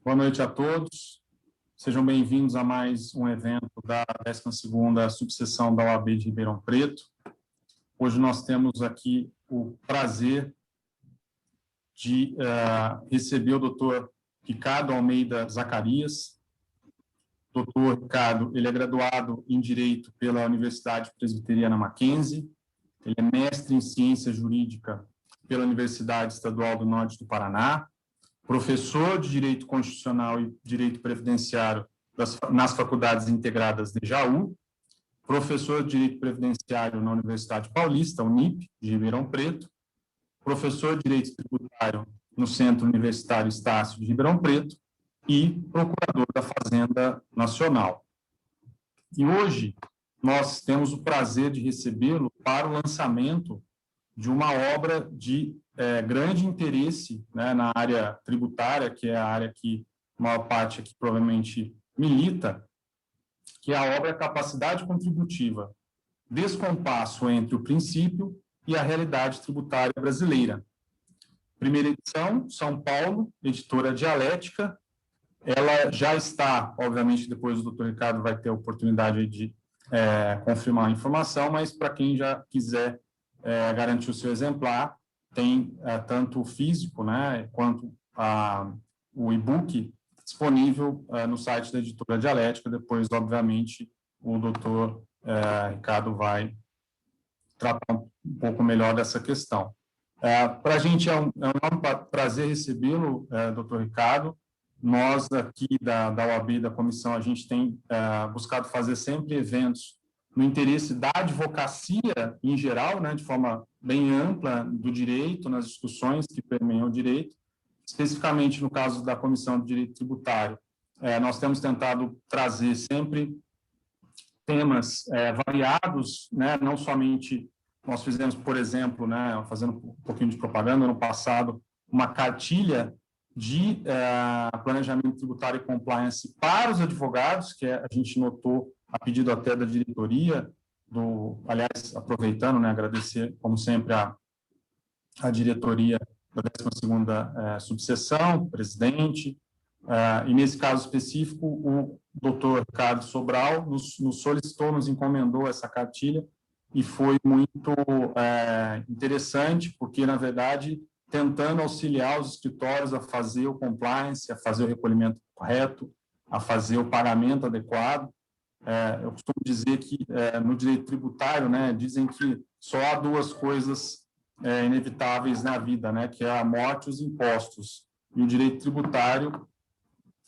Boa noite a todos. Sejam bem-vindos a mais um evento da 12ª subseção da OAB de Ribeirão Preto. Hoje nós temos aqui o prazer de receber o Dr. Ricardo Almeida Zacarias. Dr. Ricardo, ele é graduado em Direito pela Universidade Presbiteriana Mackenzie, ele é mestre em Ciência Jurídica pela Universidade Estadual do Norte do Paraná, professor de Direito Constitucional e Direito Previdenciário nas Faculdades Integradas de Jaú, professor de Direito Previdenciário na Universidade Paulista, Unip, de Ribeirão Preto, professor de Direito Tributário no Centro Universitário Estácio de Ribeirão Preto e procurador da Fazenda Nacional. E hoje nós temos o prazer de recebê-lo para o lançamento de uma obra de grande interesse, né, na área tributária, que é a área que a maior parte aqui provavelmente milita, que é a obra Capacidade Contributiva, Descompasso entre o Princípio e a Realidade Tributária Brasileira. Primeira edição, São Paulo, editora Dialética. Ela já está, obviamente, depois o Dr. Ricardo vai ter a oportunidade de confirmar a informação, mas para quem já quiser garantir o seu exemplar, tem tanto o físico, né, quanto o e-book disponível no site da editora Dialética. Depois, obviamente, o doutor Ricardo vai tratar um pouco melhor dessa questão. Para a gente é um enorme prazer recebê-lo, doutor Ricardo. Nós aqui da OAB, da comissão, a gente tem buscado fazer sempre eventos no interesse da advocacia em geral, né, de forma bem ampla do direito, nas discussões que permeiam o direito. Especificamente no caso da Comissão de Direito Tributário, nós temos tentado trazer sempre temas variados, né, não somente nós fizemos, por exemplo, né, fazendo um pouquinho de propaganda, ano passado, uma cartilha de planejamento tributário e compliance para os advogados, que a gente notou a pedido até da diretoria, aliás, aproveitando, né, agradecer, como sempre, a diretoria da 12ª subseção, presidente, e nesse caso específico, o doutor Ricardo Sobral nos solicitou, nos encomendou essa cartilha, e foi muito interessante, porque, na verdade, tentando auxiliar os escritórios a fazer o compliance, a fazer o recolhimento correto, a fazer o pagamento adequado. Eu costumo dizer que no direito tributário, né, dizem que só há duas coisas inevitáveis na vida, né, que é a morte e os impostos. E o direito tributário,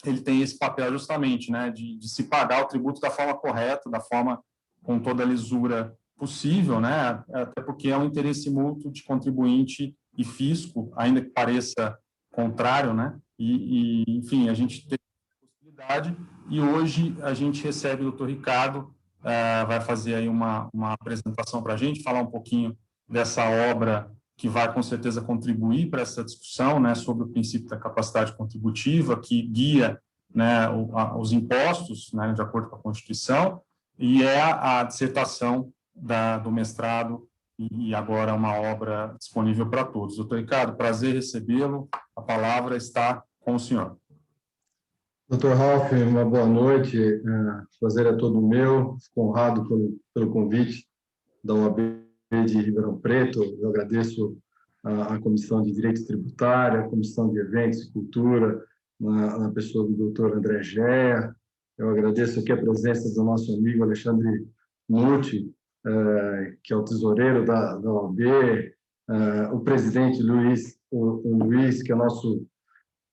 ele tem esse papel justamente, né, de se pagar o tributo da forma correta, da forma com toda a lisura possível, né, até porque é um interesse mútuo de contribuinte e fisco, ainda que pareça contrário, né, enfim, a gente tem possibilidade, e hoje a gente recebe o doutor Ricardo, vai fazer aí uma apresentação para a gente, falar um pouquinho dessa obra que vai com certeza contribuir para essa discussão, né, sobre o princípio da capacidade contributiva, que guia, né, os impostos, né, de acordo com a Constituição, e é a dissertação do mestrado, e agora uma obra disponível para todos. Doutor Ricardo, prazer recebê-lo, a palavra está com o senhor. Doutor Ralph, uma boa noite, prazer é todo meu, fico honrado pelo convite da OAB de Ribeirão Preto. Eu agradeço a Comissão de Direito Tributário, a Comissão de Eventos e Cultura, na pessoa do doutor André Gea. Eu agradeço aqui a presença do nosso amigo Alexandre Muti, que é o tesoureiro da OAB, o presidente Luiz, que é nosso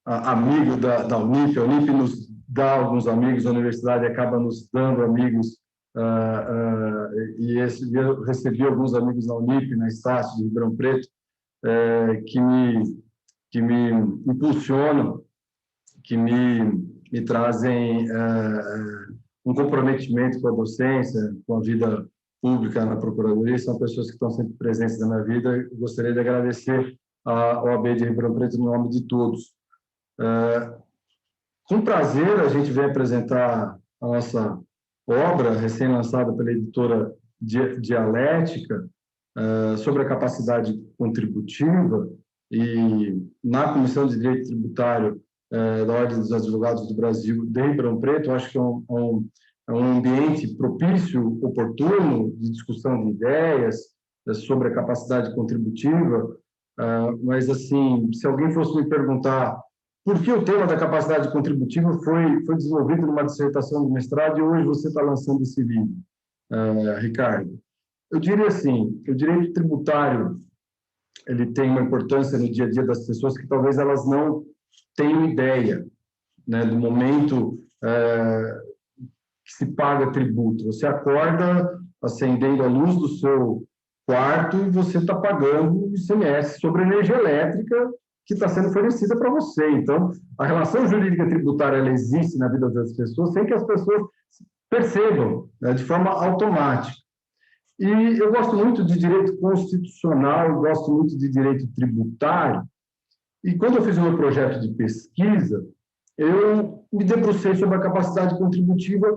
amigo da Unip. A Unip nos dá alguns amigos, a universidade acaba nos dando amigos, e eu recebi alguns amigos na Unip, na Estácio de Ribeirão Preto, que me impulsionam, que me trazem um comprometimento com a docência, com a vida pública na Procuradoria. São pessoas que estão sempre presentes na minha vida. Eu gostaria de agradecer a OAB de Ribeirão Preto no nome de todos. Com prazer, a gente vem apresentar a nossa obra, recém-lançada pela editora Dialética, sobre a capacidade contributiva, e na Comissão de Direito Tributário da Ordem dos Advogados do Brasil de Ribeirão Preto. Acho que é um ambiente propício, oportuno, de discussão de ideias sobre a capacidade contributiva. Mas, assim, se alguém fosse me perguntar por que o tema da capacidade contributiva foi desenvolvido numa dissertação de mestrado e hoje você está lançando esse livro, Ricardo, eu diria assim, que o direito tributário ele tem uma importância no dia a dia das pessoas que talvez elas não tenham ideia, né, do momento que se paga tributo. Você acorda acendendo a luz do seu quarto e você está pagando o ICMS sobre a energia elétrica que está sendo fornecida para você. Então, a relação jurídica tributária ela existe na vida das pessoas sem que as pessoas percebam, né, de forma automática. E eu gosto muito de direito constitucional, eu gosto muito de direito tributário, e quando eu fiz o meu projeto de pesquisa, eu me debrucei sobre a capacidade contributiva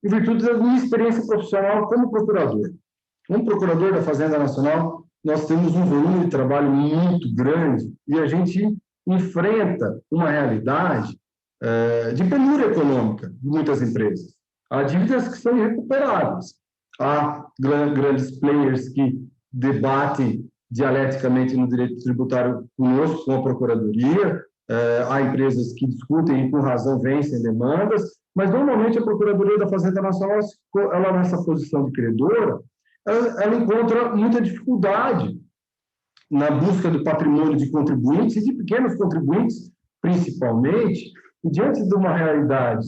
em virtude da minha experiência profissional como procurador. Como procurador da Fazenda Nacional, nós temos um volume de trabalho muito grande e a gente enfrenta uma realidade de penúria econômica de muitas empresas. Há dívidas que são irrecuperáveis. Há grandes players que debatem dialeticamente no direito tributário conosco, com a Procuradoria. Há empresas que discutem e, com razão, vencem demandas, mas, normalmente, a Procuradoria da Fazenda Nacional, ela nessa posição de credora, ela encontra muita dificuldade na busca do patrimônio de contribuintes e de pequenos contribuintes, principalmente, e diante de uma realidade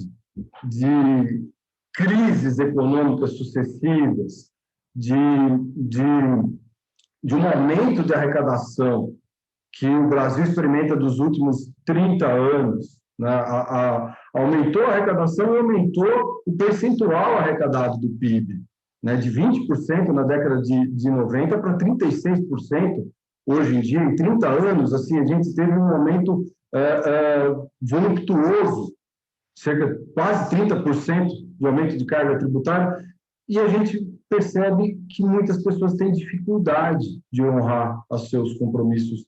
de crises econômicas sucessivas, de um aumento de arrecadação que o Brasil experimenta dos últimos 30 anos, né? Aumentou a arrecadação e aumentou o percentual arrecadado do PIB, né? De 20% na década de 90 para 36% hoje em dia. Em 30 anos, assim, a gente teve um aumento voluptuoso, quase 30% de aumento de carga tributária, e a gente percebe que muitas pessoas têm dificuldade de honrar os seus compromissos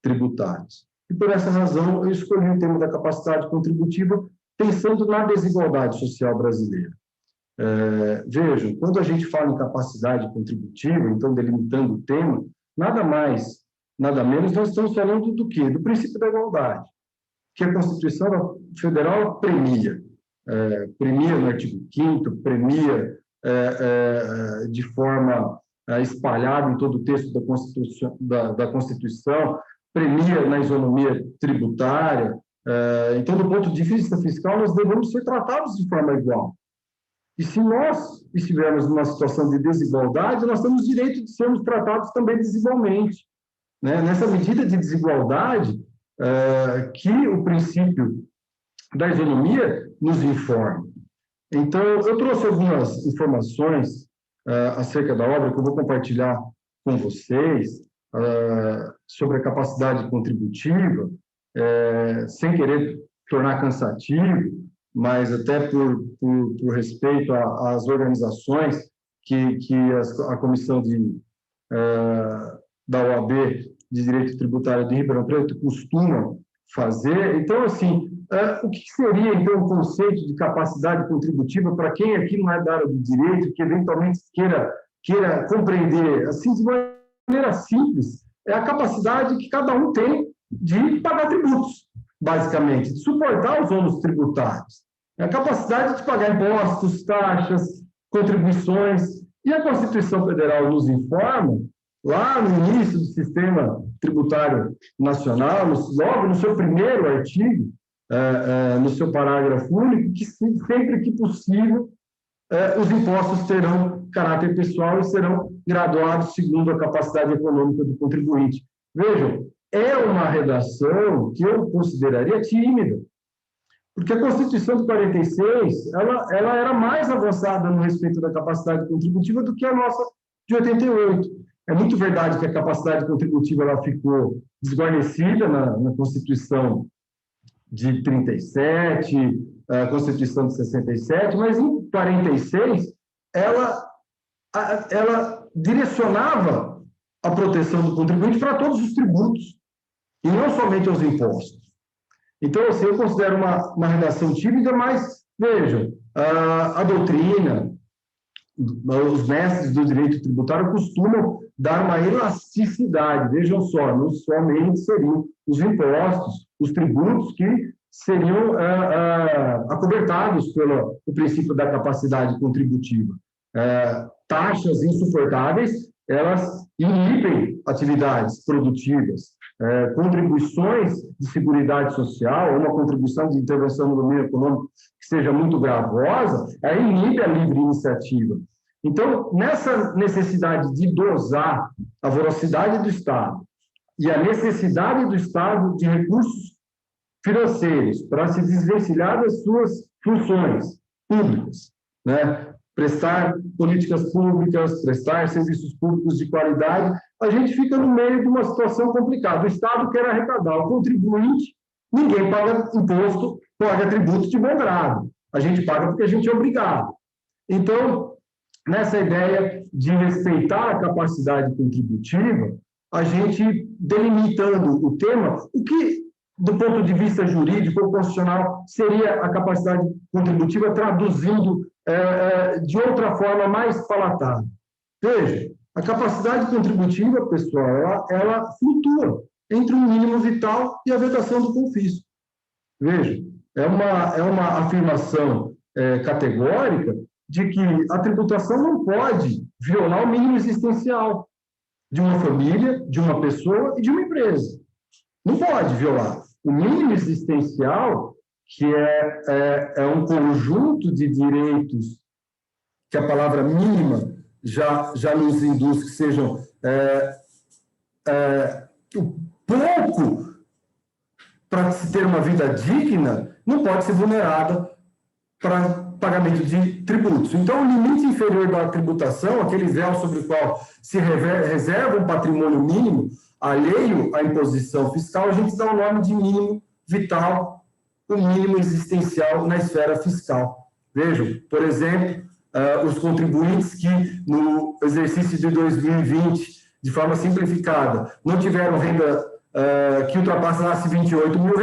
tributários. E, por essa razão, eu escolhi o tema da capacidade contributiva pensando na desigualdade social brasileira. Vejam, quando a gente fala em capacidade contributiva, então, delimitando o tema, nada mais, nada menos, nós estamos falando do quê? Do princípio da igualdade, que a Constituição Federal premia. Premia no artigo 5º, premia de forma espalhada em todo o texto da Constituição, premia na isonomia tributária. Então, do ponto de vista fiscal, nós devemos ser tratados de forma igual. E se nós estivermos numa situação de desigualdade, nós temos direito de sermos tratados também desigualmente, né? Nessa medida de desigualdade que o princípio da isonomia nos informa. Então, eu trouxe algumas informações acerca da obra que eu vou compartilhar com vocês sobre a capacidade contributiva, sem querer tornar cansativo, mas até por respeito às organizações que a Comissão da OAB de Direito Tributário de Ribeirão Preto costuma fazer. Então, assim, o que seria, então, o conceito de capacidade contributiva para quem aqui não é da área do direito, que eventualmente queira compreender, assim, de maneira simples, é a capacidade que cada um tem de pagar tributos, basicamente, de suportar os ônus tributários. É a capacidade de pagar impostos, taxas, contribuições. E a Constituição Federal nos informa, lá no início do Sistema Tributário Nacional, logo no seu primeiro artigo, no seu parágrafo único, que sempre que possível os impostos terão caráter pessoal e serão graduados segundo a capacidade econômica do contribuinte. Vejam, é uma redação que eu consideraria tímida, porque a Constituição de 46 ela era mais avançada no respeito da capacidade contributiva do que a nossa de 88. É muito verdade que a capacidade contributiva ela ficou desguarnecida na Constituição de 37, a Constituição de 67, mas em 46 ela direcionava a proteção do contribuinte para todos os tributos, e não somente aos impostos. Então, assim, eu considero uma redação tímida, mas, vejam, a doutrina, os mestres do direito tributário costumam dar uma elasticidade. Vejam só, não somente seriam os impostos, os tributos que seriam acobertados pelo princípio da capacidade contributiva. Taxas insuportáveis, elas inibem atividades produtivas. Contribuições de seguridade social, uma contribuição de intervenção no domínio econômico que seja muito gravosa, inibe a livre iniciativa. Então, nessa necessidade de dosar a voracidade do Estado e a necessidade do Estado de recursos financeiros para se desvencilhar das suas funções públicas, né? Prestar políticas públicas, prestar serviços públicos de qualidade, a gente fica no meio de uma situação complicada. O Estado quer arrecadar, o contribuinte, ninguém paga imposto, paga tributo de bom grado. A gente paga porque a gente é obrigado. Então, nessa ideia de respeitar a capacidade contributiva, a gente delimitando o tema, o que, do ponto de vista jurídico ou constitucional, seria a capacidade contributiva traduzindo de outra forma mais palatável. Veja, a capacidade contributiva, pessoal, ela flutua entre o mínimo vital e a vedação do confisco. Veja, é uma afirmação categórica de que a tributação não pode violar o mínimo existencial de uma família, de uma pessoa e de uma empresa. Não pode violar. O mínimo existencial, que é um conjunto de direitos que a palavra mínima já nos induz que sejam pouco para se ter uma vida digna, não pode ser vulnerada para pagamento de tributos. Então, o limite inferior da tributação, aquele véu sobre o qual se reserva um patrimônio mínimo, alheio à imposição fiscal, a gente dá o nome de mínimo vital, o mínimo existencial na esfera fiscal. Vejam, por exemplo, os contribuintes que, no exercício de 2020, de forma simplificada, não tiveram renda que ultrapassasse R$28 mil,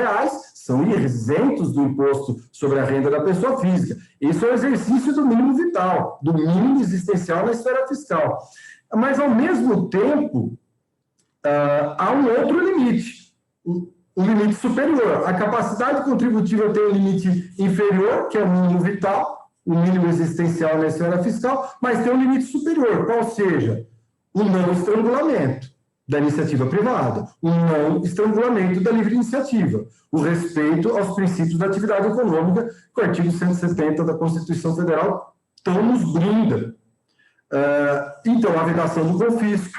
são isentos do imposto sobre a renda da pessoa física. Isso é o exercício do mínimo vital, do mínimo existencial na esfera fiscal. Mas, ao mesmo tempo, há um outro limite, o limite superior. A capacidade contributiva tem um limite inferior, que é o mínimo vital, o mínimo existencial na esfera fiscal, mas tem um limite superior, qual seja o não estrangulamento da iniciativa privada, o não estrangulamento da livre iniciativa, o respeito aos princípios da atividade econômica, que o artigo 170 da Constituição Federal tão nos brinda. Então, a vedação do confisco.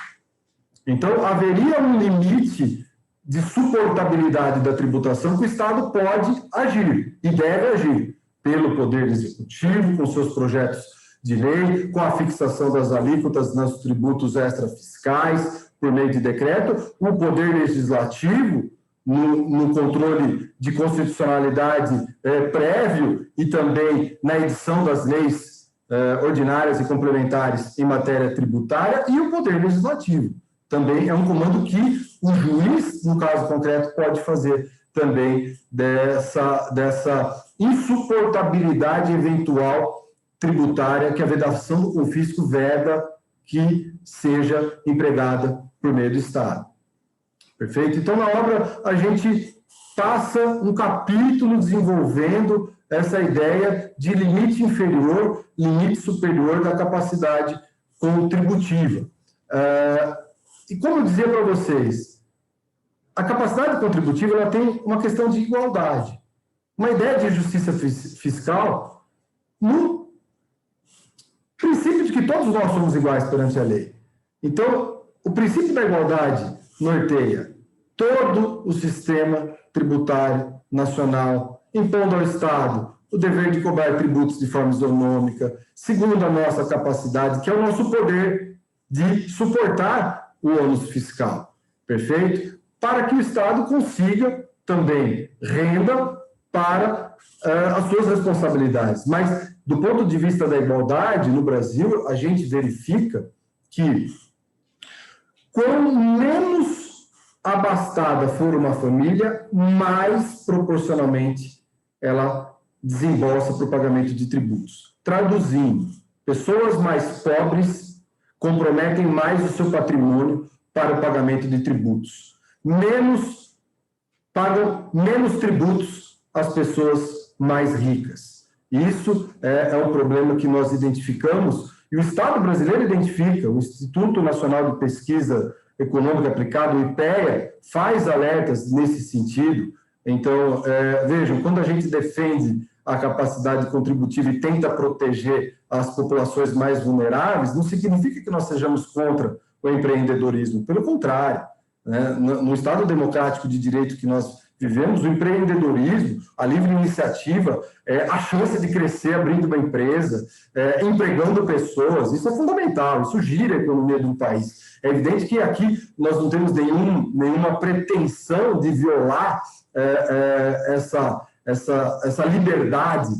Então, haveria um limite de suportabilidade da tributação que o Estado pode agir e deve agir pelo Poder Executivo, com seus projetos de lei, com a fixação das alíquotas nos tributos extrafiscais, por meio de decreto, o Poder Legislativo, no controle de constitucionalidade prévio e também na edição das leis ordinárias e complementares em matéria tributária, e o Poder Legislativo. Também é um comando que o juiz, no caso concreto, pode fazer também dessa insuportabilidade eventual tributária que a vedação do confisco veda que seja empregada por meio do Estado. Perfeito? Então, na obra, a gente passa um capítulo desenvolvendo essa ideia de limite inferior, limite superior da capacidade contributiva. E como eu dizia para vocês, a capacidade contributiva ela tem uma questão de igualdade. Uma ideia de justiça fiscal no princípio de que todos nós somos iguais perante a lei. Então, o princípio da igualdade norteia todo o sistema tributário nacional, impondo ao Estado o dever de cobrar tributos de forma isonômica, segundo a nossa capacidade, que é o nosso poder de suportar o ônus fiscal. Perfeito? Para que o Estado consiga também renda para as suas responsabilidades. Mas, do ponto de vista da igualdade, no Brasil, a gente verifica que quanto menos abastada for uma família, mais proporcionalmente ela desembolsa para o pagamento de tributos. Traduzindo, pessoas mais pobres comprometem mais o seu patrimônio para o pagamento de tributos. Pagam menos tributos as pessoas mais ricas. Isso é um problema que nós identificamos, e o Estado brasileiro identifica, o Instituto Nacional de Pesquisa Econômica Aplicada, o IPEA, faz alertas nesse sentido. Então, vejam, quando a gente defende a capacidade contributiva e tenta proteger as populações mais vulneráveis, não significa que nós sejamos contra o empreendedorismo. Pelo contrário, né? No Estado democrático de direito que nós vivemos, o empreendedorismo, a livre iniciativa, a chance de crescer abrindo uma empresa, empregando pessoas, isso é fundamental, isso gira a economia de um país. É evidente que aqui nós não temos nenhuma pretensão de violar essa liberdade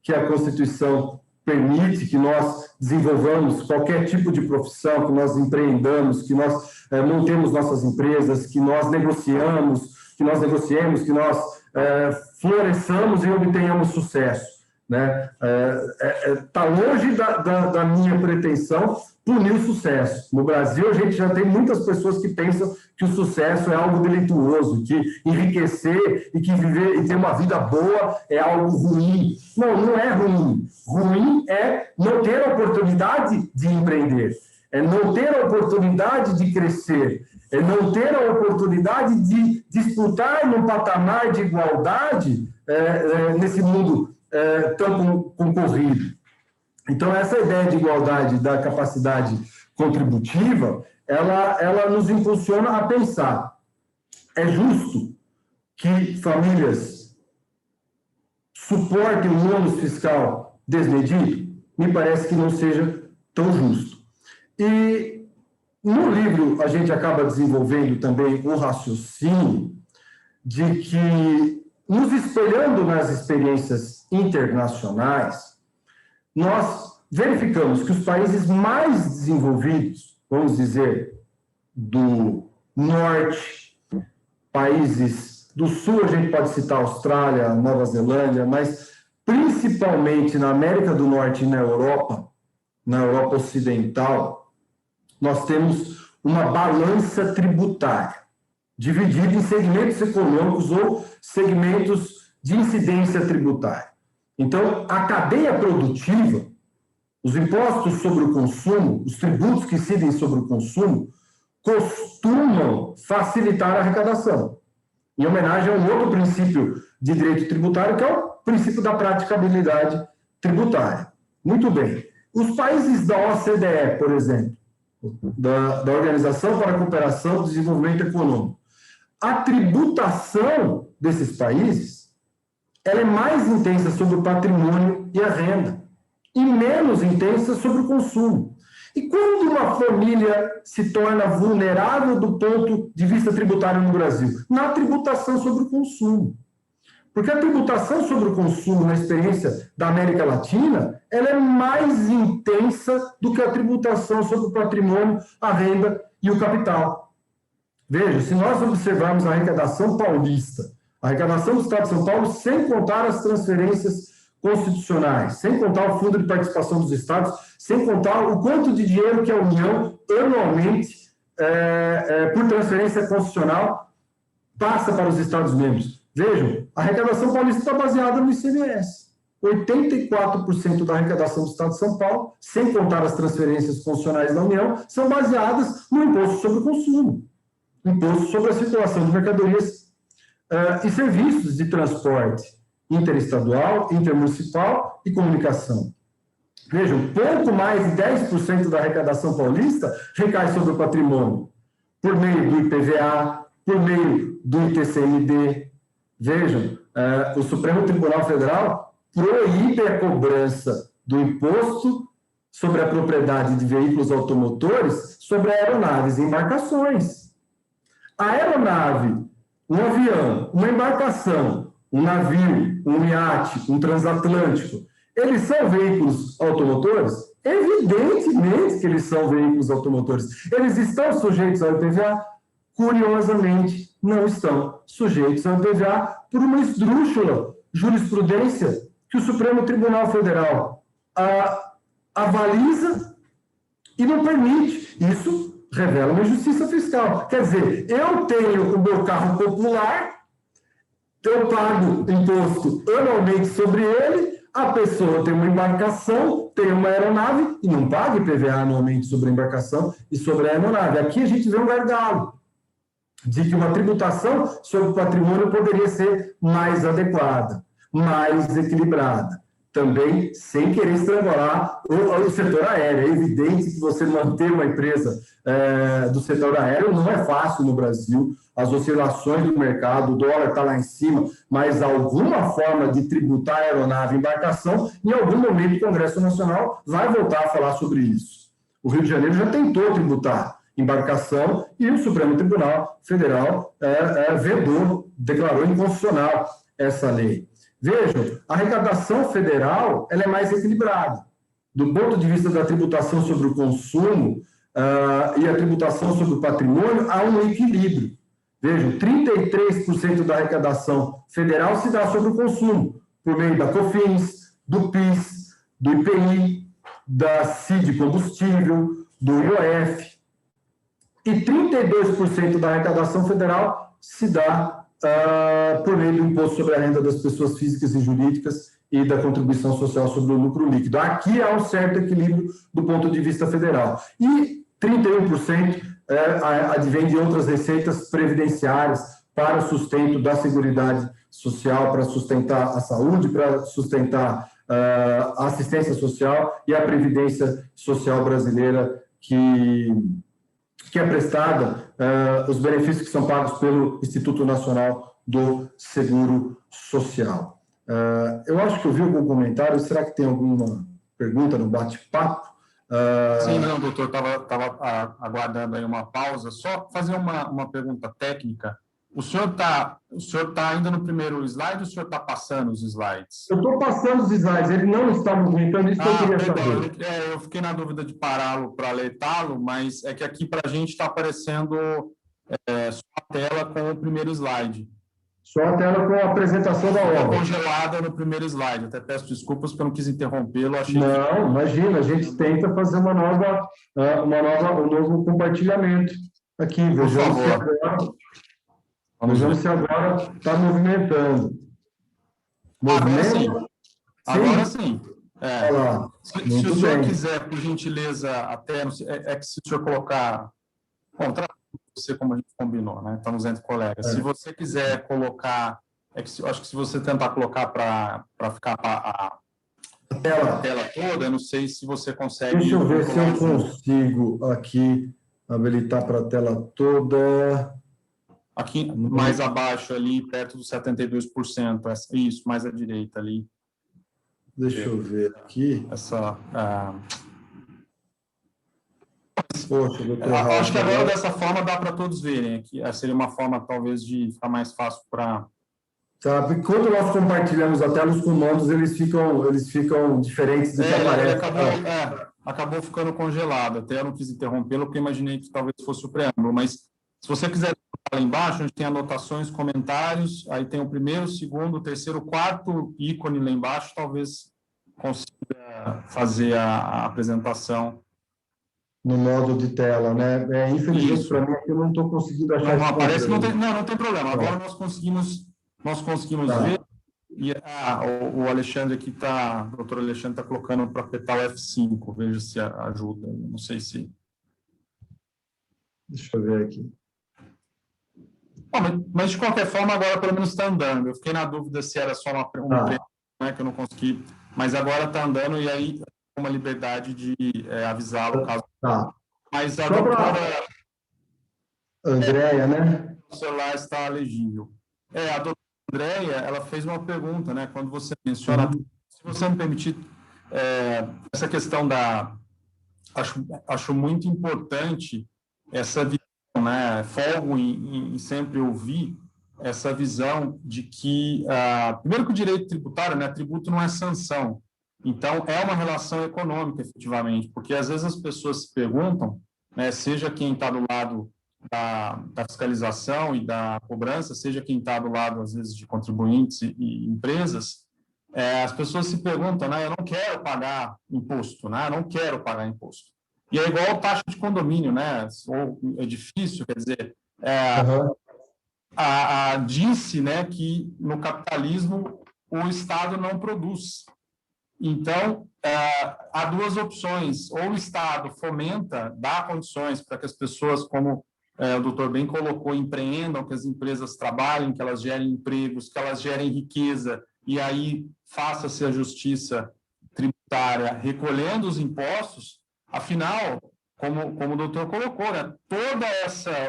que a Constituição permite, que nós desenvolvamos qualquer tipo de profissão, que nós empreendamos, que nós montemos nossas empresas, que nós negociemos, que nós floresçamos e obtenhamos sucesso. Né? Tá longe da minha pretensão punir o sucesso. No Brasil, a gente já tem muitas pessoas que pensam que o sucesso é algo delituoso, que enriquecer e que viver e ter uma vida boa é algo ruim. Não é ruim. Ruim é não ter a oportunidade de empreender, é não ter a oportunidade de crescer, é não ter a oportunidade de disputar num patamar de igualdade nesse mundo tão concorrido. Então, essa ideia de igualdade da capacidade contributiva, ela nos impulsiona a pensar: é justo que famílias suportem um ônus fiscal desmedido? Me parece que não seja tão justo. E no livro a gente acaba desenvolvendo também um raciocínio de que, nos espelhando nas experiências internacionais, nós verificamos que os países mais desenvolvidos, vamos dizer, do norte, países do sul, a gente pode citar Austrália, Nova Zelândia, mas principalmente na América do Norte e na Europa Ocidental, nós temos uma balança tributária, dividida em segmentos econômicos ou segmentos de incidência tributária. Então, a cadeia produtiva, os impostos sobre o consumo, os tributos que incidem sobre o consumo, costumam facilitar a arrecadação, em homenagem a um outro princípio de direito tributário, que é o princípio da praticabilidade tributária. Muito bem. Os países da OCDE, por exemplo, da Organização para a Cooperação e Desenvolvimento Econômico, a tributação desses países ela é mais intensa sobre o patrimônio e a renda, e menos intensa sobre o consumo. E quando uma família se torna vulnerável do ponto de vista tributário no Brasil? Na tributação sobre o consumo. Porque a tributação sobre o consumo, na experiência da América Latina, ela é mais intensa do que a tributação sobre o patrimônio, a renda e o capital. Veja, se nós observarmos a arrecadação paulista, a arrecadação do Estado de São Paulo, sem contar as transferências constitucionais, sem contar o Fundo de Participação dos Estados, sem contar o quanto de dinheiro que a União, anualmente, por transferência constitucional, passa para os Estados-membros. Vejam, a arrecadação paulista está baseada no ICMS. 84% da arrecadação do Estado de São Paulo, sem contar as transferências constitucionais da União, são baseadas no imposto sobre o consumo, imposto sobre a circulação de mercadorias e serviços de transporte interestadual, intermunicipal e comunicação. Vejam, pouco mais de 10% da arrecadação paulista recai sobre o patrimônio, por meio do IPVA, por meio do ITCMD. Vejam, o Supremo Tribunal Federal proíbe a cobrança do imposto sobre a propriedade de veículos automotores sobre aeronaves e embarcações. A aeronave, um avião, uma embarcação, um navio, um iate, um transatlântico, eles são veículos automotores? Evidentemente que eles são veículos automotores. Eles estão sujeitos ao IPVA? curiosamente, não estão sujeitos ao IPVA por uma esdrúxula jurisprudência que o Supremo Tribunal Federal avaliza e não permite. Isso revela uma injustiça fiscal. Quer dizer, eu tenho o meu carro popular, eu pago imposto anualmente sobre ele, a pessoa tem uma embarcação, tem uma aeronave e não paga IPVA anualmente sobre a embarcação e sobre a aeronave. Aqui a gente vê um gargalo de que uma tributação sobre o patrimônio poderia ser mais adequada, mais equilibrada. Também sem querer estrangular o setor aéreo. É evidente que você manter uma empresa do setor aéreo não é fácil no Brasil. As oscilações do mercado, o dólar está lá em cima, mas alguma forma de tributar a aeronave e embarcação, em algum momento o Congresso Nacional vai voltar a falar sobre isso. O Rio de Janeiro já tentou tributar embarcação e o Supremo Tribunal Federal vedou, declarou inconstitucional essa lei. Vejam, a arrecadação federal ela é mais equilibrada. Do ponto de vista da tributação sobre o consumo e a tributação sobre o patrimônio, há um equilíbrio. Vejam, 33% da arrecadação federal se dá sobre o consumo, por meio da COFINS, do PIS, do IPI, da CID combustível, do IOF. E 32% da arrecadação federal se dá por meio do imposto sobre a renda das pessoas físicas e jurídicas e da contribuição social sobre o lucro líquido. Aqui há um certo equilíbrio do ponto de vista federal. E 31% advém de outras receitas previdenciárias para o sustento da Seguridade Social, para sustentar a saúde, para sustentar a assistência social e a Previdência Social brasileira que é prestada, os benefícios que são pagos pelo Instituto Nacional do Seguro Social. Eu acho que eu vi algum comentário, será que tem alguma pergunta no bate-papo? Sim, não, doutor, estava aguardando aí uma pausa. Só fazer uma pergunta técnica. O senhor tá ainda no primeiro slide ou o senhor está passando os slides? Eu estou passando os slides, ele não está movimentando, isso que eu queria saber. Eu fiquei na dúvida de pará-lo para letá-lo, mas é que aqui para a gente está aparecendo só a tela com o primeiro slide. Só a tela com a apresentação da obra. Congelada no primeiro slide. Até peço desculpas porque eu não quis interrompê-lo. Não, imagina, a gente tenta fazer um novo compartilhamento aqui. Vejamos se agora está movimentando. Agora sim. Se o senhor bem. quiser, por gentileza, até que se o senhor colocar. Bom, você como a gente combinou, né? Estamos entre colegas. Se você quiser colocar, acho que se você tentar colocar para ficar a tela toda, eu não sei se você consegue. Deixa eu ver se eu consigo aqui habilitar para a tela toda. Aqui mais abaixo ali, perto dos 72%, isso, mais à direita ali. Deixa eu ver aqui. Poxa, doutor, acho que agora dessa forma dá para todos verem. Aqui seria uma forma talvez de ficar mais fácil para. Sabe, quando nós compartilhamos a tela, os comandos eles ficam diferentes do que aparece. Acabou ficando congelado. Até eu não quis interrompê-lo porque imaginei que talvez fosse o preâmbulo, mas se você quiser lá embaixo, onde tem anotações, comentários, aí tem o primeiro, o segundo, o terceiro, o quarto ícone lá embaixo, talvez consiga fazer a apresentação. No modo de tela, né? Infelizmente, para mim, eu não estou conseguindo achar. Não aparece, não tem problema. Agora nós conseguimos ver. E o Alexandre aqui o doutor Alexandre está colocando para apertar o F5. Veja se ajuda. Não sei se. Deixa eu ver aqui. Bom, mas de qualquer forma, agora pelo menos está andando. Eu fiquei na dúvida se era só uma né, que eu não consegui, mas agora está andando e aí uma liberdade de avisá-lo caso. Mas a doutora Andréia, né? O celular está legível. A doutora Andréia, ela fez uma pergunta, né? Quando você menciona, se você me permitir, essa questão acho muito importante essa visão, né? Folgo em sempre ouvir essa visão de que, primeiro que o direito tributário, né? Tributo não é sanção. Então, é uma relação econômica, efetivamente, porque às vezes as pessoas se perguntam, né? Seja quem está do lado da fiscalização e da cobrança, seja quem está do lado, às vezes, de contribuintes e empresas, as pessoas se perguntam, né, eu não quero pagar imposto, né, eu não quero pagar imposto. E é igual taxa de condomínio, né, ou edifício, quer dizer, disse, né, que no capitalismo o Estado não produz. Então, há duas opções: ou o Estado fomenta, dá condições para que as pessoas, como o doutor bem colocou, empreendam, que as empresas trabalhem, que elas gerem empregos, que elas gerem riqueza, e aí faça-se a justiça tributária recolhendo os impostos. Afinal, como o doutor colocou, né, toda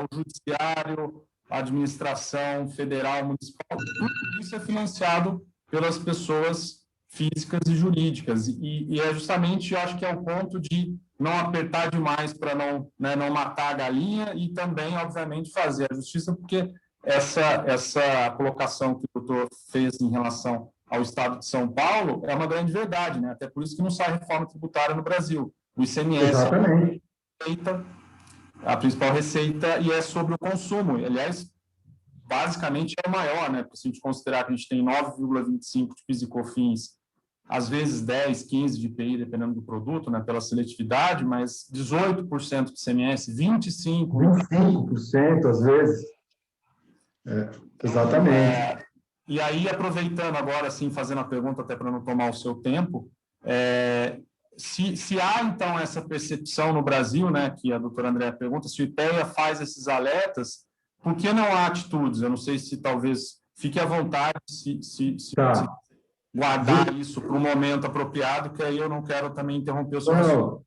o judiciário, a administração federal, municipal, tudo isso é financiado pelas pessoas físicas e jurídicas. E é justamente, eu acho que é o ponto de não apertar demais para não matar a galinha e também, obviamente, fazer a justiça, porque essa colocação que o doutor fez em relação ao Estado de São Paulo é uma grande verdade, né? Até por isso que não sai reforma tributária no Brasil. O ICMS Exatamente. A principal receita, e é sobre o consumo. Aliás, basicamente é o maior, né? Porque se a gente considerar que a gente tem 9,25 de PIS e COFINS, às vezes 10, 15 de IPI, dependendo do produto, né, pela seletividade, mas 18% de ICMS, 25%. 25% às vezes. Exatamente. E aí, aproveitando agora, assim, fazendo a pergunta, até para não tomar o seu tempo, se há, então, essa percepção no Brasil, né, que a doutora Andréa pergunta, se o IPEA faz esses alertas, por que não há atitudes? Eu não sei se talvez fique à vontade se guardar isso para o momento apropriado, que aí eu não quero também interromper o seu assunto.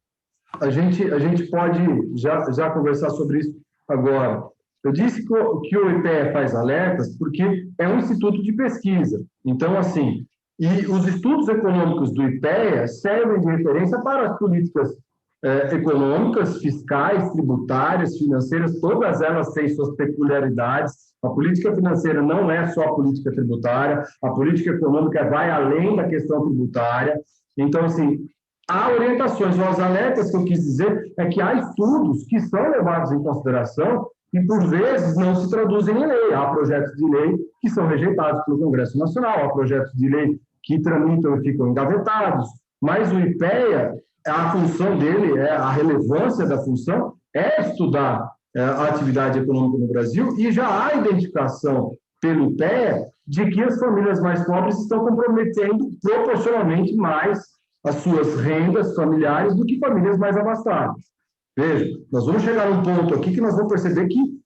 A gente pode já conversar sobre isso agora. Eu disse que o IPEA faz alertas porque é um instituto de pesquisa. Então, assim, e os estudos econômicos do IPEA servem de referência para as políticas econômicas, fiscais, tributárias, financeiras, todas elas têm suas peculiaridades. A política financeira não é só a política tributária, a política econômica vai além da questão tributária. Então, assim, há orientações, os alertas que eu quis dizer é que há estudos que são levados em consideração e, por vezes, não se traduzem em lei. Há projetos de lei que são rejeitados pelo Congresso Nacional, há projetos de lei que tramitam e ficam engavetados, mas o IPEA, a função dele, a relevância da função é estudar a atividade econômica no Brasil, e já há identificação pelo IPEA de que as famílias mais pobres estão comprometendo proporcionalmente mais as suas rendas familiares do que famílias mais abastadas. Veja, nós vamos chegar a um ponto aqui que nós vamos perceber que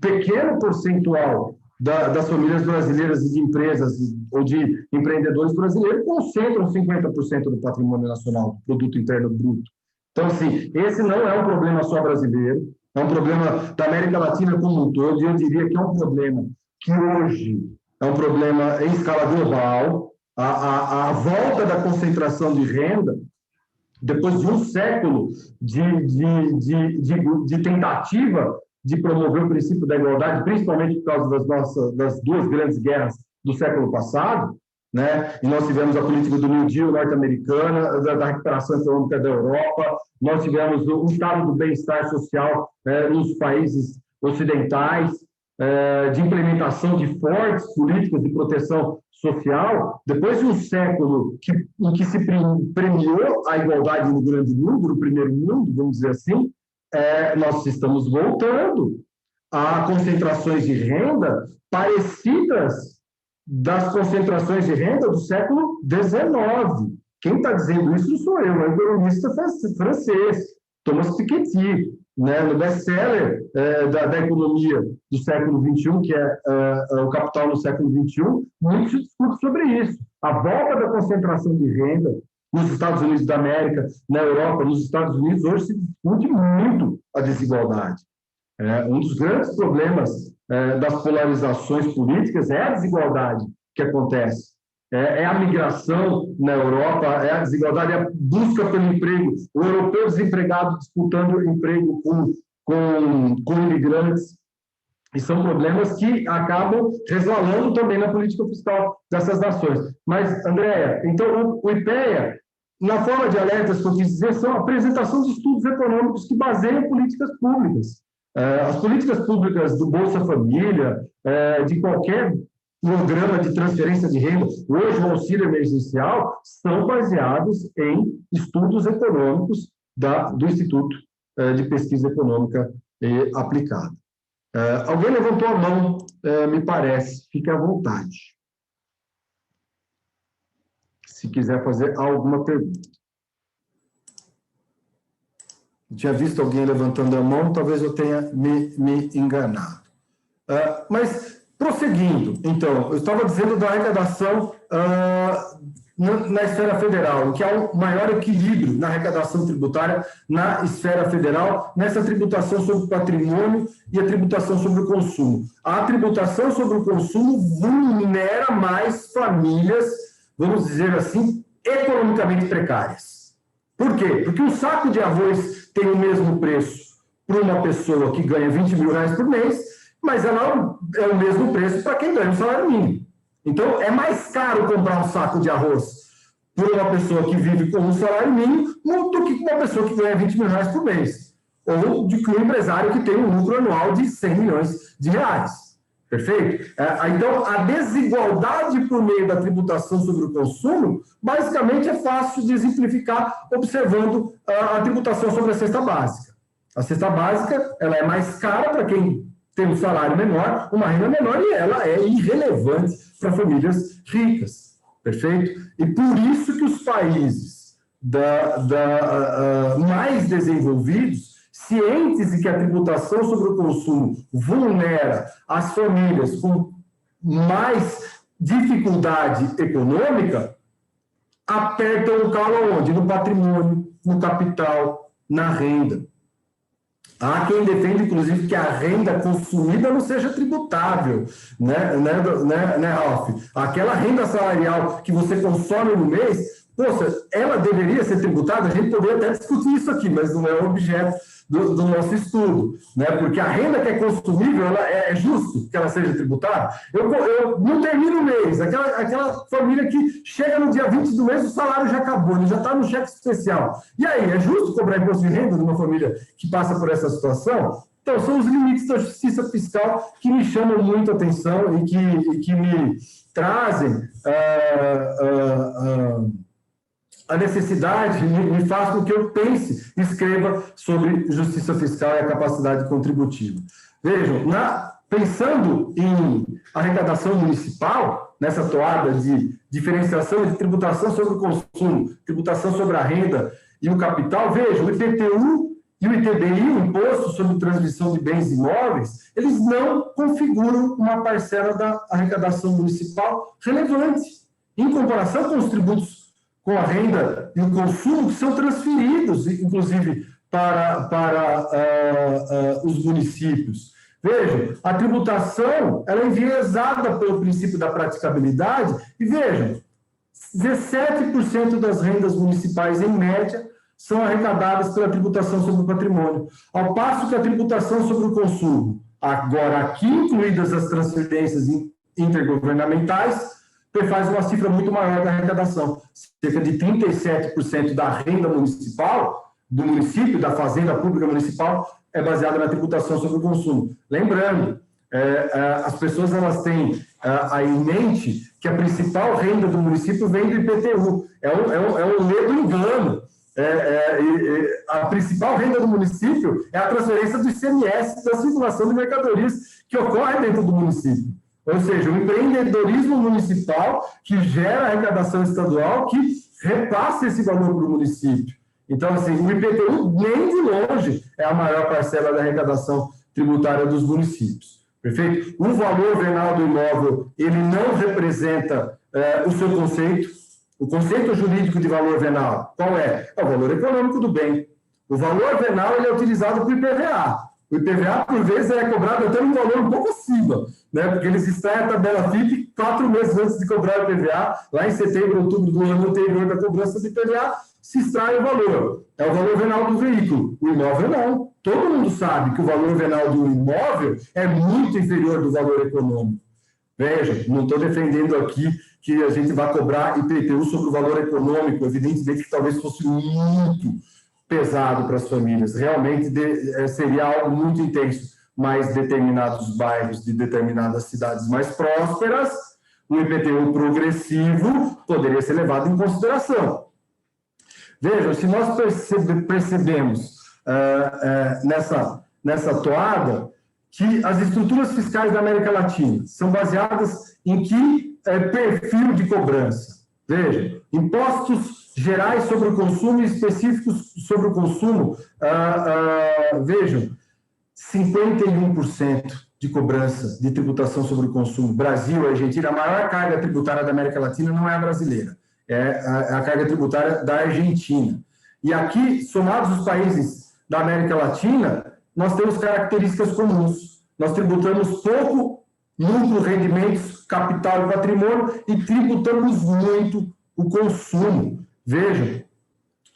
pequeno percentual das famílias brasileiras e de empresas ou de empreendedores brasileiros concentram 50% do patrimônio nacional, do produto interno bruto. Então, assim, esse não é um problema só brasileiro, é um problema da América Latina como um todo, e eu diria que é um problema que hoje é um problema em escala global. A volta da concentração de renda, depois de um século de tentativa de promover o princípio da igualdade, principalmente por causa das duas grandes guerras do século passado, né? E nós tivemos a política do New Deal norte-americana, da recuperação econômica da Europa, nós tivemos um estado do bem-estar social nos países ocidentais, de implementação de fortes políticas de proteção social. Depois de um século em que se premiou a igualdade no grande mundo, no primeiro mundo, vamos dizer assim, nós estamos voltando a concentrações de renda parecidas das concentrações de renda do século XIX. Quem está dizendo isso não sou eu, é um economista francês, Thomas Piketty, né, no best-seller da economia do século XXI, que é o Capital no século XXI, muito se discute sobre isso. A volta da concentração de renda nos Estados Unidos da América, na Europa, nos Estados Unidos, hoje se discute muito a desigualdade. Um dos grandes problemas das polarizações políticas é a desigualdade que acontece. É a migração na Europa, é a desigualdade, é a busca pelo emprego, o europeu desempregado disputando emprego com imigrantes, e são problemas que acabam resvalando também na política fiscal dessas nações. Mas, Andréa, então o IPEA na forma de alertas que eu quis dizer, são a apresentação de estudos econômicos que baseiam políticas públicas. As políticas públicas do Bolsa Família, de qualquer programa de transferência de renda, hoje o auxílio emergencial, são baseados em estudos econômicos do Instituto de Pesquisa Econômica Aplicada. Alguém levantou a mão, me parece, fique à vontade. Se quiser fazer alguma pergunta. Tinha visto alguém levantando a mão, talvez eu tenha me enganado. Mas, prosseguindo, então, eu estava dizendo da arrecadação na esfera federal, que há um maior equilíbrio na arrecadação tributária na esfera federal, nessa tributação sobre o patrimônio e a tributação sobre o consumo. A tributação sobre o consumo vulnera mais famílias, vamos dizer assim, economicamente precárias. Por quê? Porque um saco de arroz tem o mesmo preço para uma pessoa que ganha R$20.000 por mês, mas ela é o mesmo preço para quem ganha um salário mínimo. Então, é mais caro comprar um saco de arroz por uma pessoa que vive com um salário mínimo do que uma pessoa que ganha R$20.000 por mês. Ou de que um empresário que tem um lucro anual de R$100 milhões. Perfeito? Então, a desigualdade por meio da tributação sobre o consumo, basicamente é fácil de exemplificar observando a tributação sobre a cesta básica. A cesta básica, ela é mais cara para quem tem um salário menor, uma renda menor, e ela é irrelevante para famílias ricas. Perfeito? E por isso que os países mais desenvolvidos, cientes de que a tributação sobre o consumo vulnera as famílias com mais dificuldade econômica, apertam o calo onde? No patrimônio, no capital, na renda. Há quem defenda, inclusive, que a renda consumida não seja tributável, né, Ralf? Aquela renda salarial que você consome no mês, poxa, ela deveria ser tributada? A gente poderia até discutir isso aqui, mas não é o objeto do nosso estudo, né? Porque a renda que é consumível, ela é justo que ela seja tributada. Eu não termino o mês, aquela família que chega no dia 20 do mês, o salário já acabou, ele já está no cheque especial. E aí, é justo cobrar imposto de renda numa família que passa por essa situação? Então, são os limites da justiça fiscal que me chamam muito a atenção e que me trazem a necessidade me faz com que eu pense e escreva sobre justiça fiscal e a capacidade contributiva. Vejam, pensando em arrecadação municipal, nessa toada de diferenciação de tributação sobre o consumo, tributação sobre a renda e o capital, vejam, o IPTU e o ITBI, o Imposto sobre Transmissão de Bens Imóveis, eles não configuram uma parcela da arrecadação municipal relevante, em comparação com os tributos com a renda e o consumo que são transferidos, inclusive, para os municípios. Vejam, a tributação ela é enviesada pelo princípio da praticabilidade, e vejam, 17% das rendas municipais, em média, são arrecadadas pela tributação sobre o patrimônio, ao passo que a tributação sobre o consumo, agora aqui incluídas as transferências intergovernamentais, faz uma cifra muito maior da arrecadação. Cerca de 37% da renda municipal, do município, da fazenda pública municipal, é baseada na tributação sobre o consumo. Lembrando, as pessoas elas têm aí em mente que a principal renda do município vem do IPTU. É um ledo engano. A principal renda do município é a transferência do ICMS da circulação de mercadorias que ocorre dentro do município. Ou seja, o empreendedorismo municipal que gera arrecadação estadual que repassa esse valor para o município. Então, assim, o IPTU nem de longe é a maior parcela da arrecadação tributária dos municípios. Perfeito? O valor venal do imóvel, ele não representa o seu conceito. O conceito jurídico de valor venal, qual é? É o valor econômico do bem. O valor venal ele é utilizado para o IPVA. O IPVA, por vezes, é cobrado até um valor um pouco acima, né? Porque eles extraem a tabela FIP 4 meses antes de cobrar o IPVA, lá em setembro, outubro do ano anterior da cobrança do IPVA, se extrai o valor. É o valor venal do veículo. O imóvel não. Todo mundo sabe que o valor venal do imóvel é muito inferior do valor econômico. Veja, não estou defendendo aqui que a gente vai cobrar IPTU sobre o valor econômico, evidentemente que talvez fosse muito pesado para as famílias, realmente seria algo muito intenso, mas determinados bairros de determinadas cidades mais prósperas, o IPTU progressivo poderia ser levado em consideração. Vejam, se nós percebemos nessa toada que as estruturas fiscais da América Latina são baseadas em que perfil de cobrança? Vejam, impostos gerais sobre o consumo e específicos sobre o consumo, vejam, 51% de cobrança de tributação sobre o consumo. Brasil, Argentina, a maior carga tributária da América Latina não é a brasileira, é a carga tributária da Argentina. E aqui, somados os países da América Latina, nós temos características comuns. Nós tributamos pouco lucro, rendimentos, capital e patrimônio e tributamos muito o consumo. Vejam,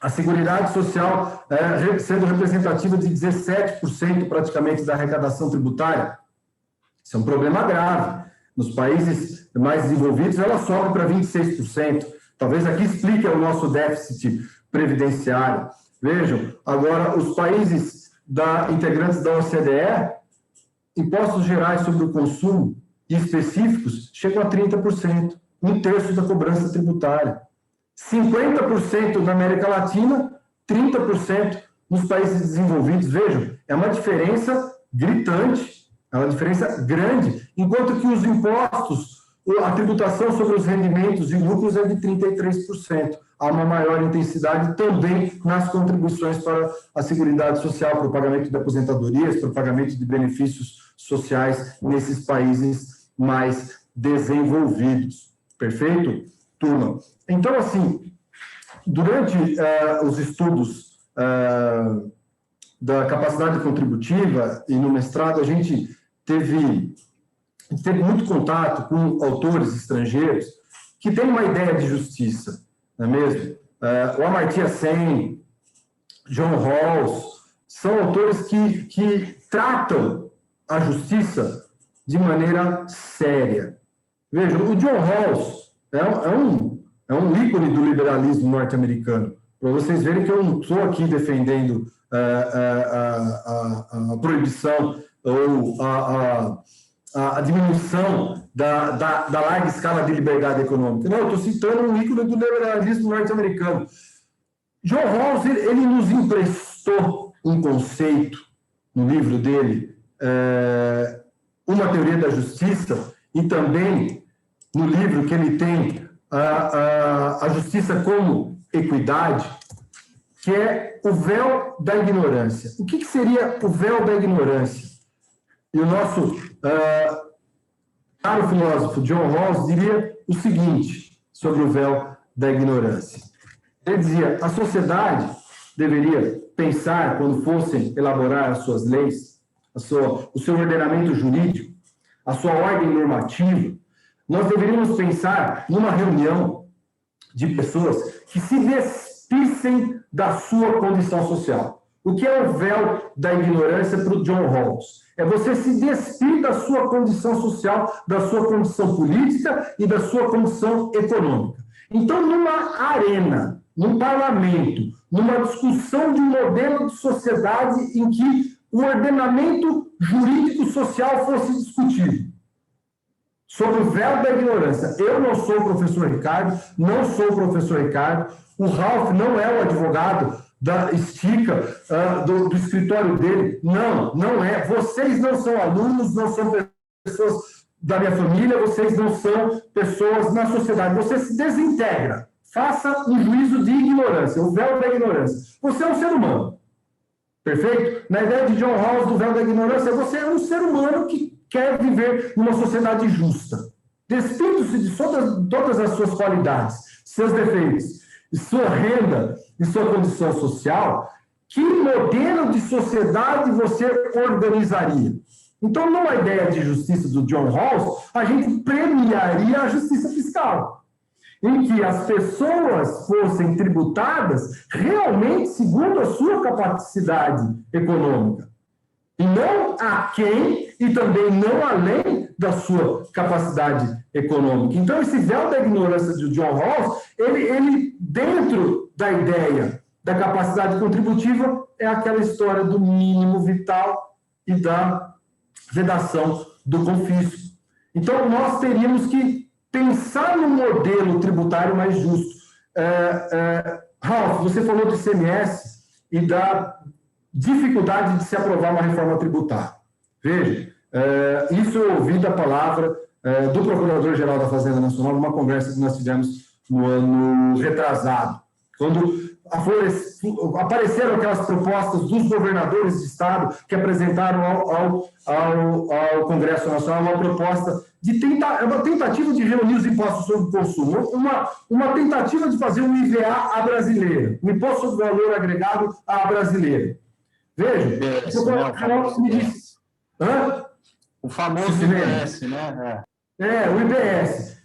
a Seguridade Social sendo representativa de 17% praticamente da arrecadação tributária. Isso é um problema grave. Nos países mais desenvolvidos, ela sobe para 26%. Talvez aqui explique o nosso déficit previdenciário. Vejam, agora, os países integrantes da OCDE, impostos gerais sobre o consumo e específicos chegam a 30%, um terço da cobrança tributária. 50% na América Latina, 30% nos países desenvolvidos. Vejam, é uma diferença gritante, é uma diferença grande, enquanto que os impostos, a tributação sobre os rendimentos e lucros é de 33%. Há uma maior intensidade também nas contribuições para a Seguridade Social, para o pagamento de aposentadorias, para o pagamento de benefícios sociais nesses países mais desenvolvidos. Perfeito, turma? Então, assim, durante os estudos da capacidade contributiva e no mestrado, a gente teve muito contato com autores estrangeiros que têm uma ideia de justiça, não é mesmo? O Amartya Sen, John Rawls, são autores que tratam a justiça de maneira séria. Vejam, o John Rawls é um ícone do liberalismo norte-americano. Para vocês verem que eu não estou aqui defendendo a proibição ou a diminuição da larga escala de liberdade econômica. Não, eu estou citando um ícone do liberalismo norte-americano. John Rawls, ele nos emprestou um conceito no livro dele, Uma Teoria da Justiça, e também no livro que ele tem a justiça como equidade, que é o véu da ignorância. O que seria o véu da ignorância? E o nosso caro filósofo John Rawls diria o seguinte sobre o véu da ignorância. Ele dizia: a sociedade deveria pensar, quando fossem elaborar as suas leis, o seu ordenamento jurídico, a sua ordem normativa, nós deveríamos pensar numa reunião de pessoas que se despissem da sua condição social. O que é o véu da ignorância para o John Rawls? É você se despir da sua condição social, da sua condição política e da sua condição econômica. Então, numa arena, num parlamento, numa discussão de um modelo de sociedade em que o ordenamento jurídico social fosse discutido, sobre o véu da ignorância. Eu não sou o professor Ricardo, não sou o professor Ricardo, o Ralph não é o advogado da estica do escritório dele. Não é. Vocês não são alunos, não são pessoas da minha família, vocês não são pessoas na sociedade. Você se desintegra. Faça um juízo de ignorância, o véu da ignorância. Você é um ser humano. Perfeito? Na ideia de John Rawls do véu da ignorância, você é um ser humano que quer viver numa sociedade justa, despindo-se de todas as suas qualidades, seus defeitos, sua renda e sua condição social. Que modelo de sociedade você organizaria? Então, numa ideia de justiça do John Rawls, a gente premiaria a justiça fiscal, em que as pessoas fossem tributadas realmente segundo a sua capacidade econômica. e não aquém e também não além da sua capacidade econômica. Então, esse véu da ignorância de John Rawls, ele dentro da ideia da capacidade contributiva, é aquela história do mínimo vital e da vedação do confisco. Então, nós teríamos que pensar num modelo tributário mais justo. Ralf, você falou do ICMS e da dificuldade de se aprovar uma reforma tributária. Veja, isso eu ouvi da palavra do Procurador-Geral da Fazenda Nacional numa conversa que nós tivemos no ano retrasado, quando apareceram aquelas propostas dos governadores de Estado que apresentaram ao Congresso Nacional uma proposta de uma tentativa de reunir os impostos sobre o consumo, uma tentativa de fazer um IVA à brasileira, um imposto sobre valor agregado à brasileira. Veja, me disse. O famoso IBS, né? O IBS.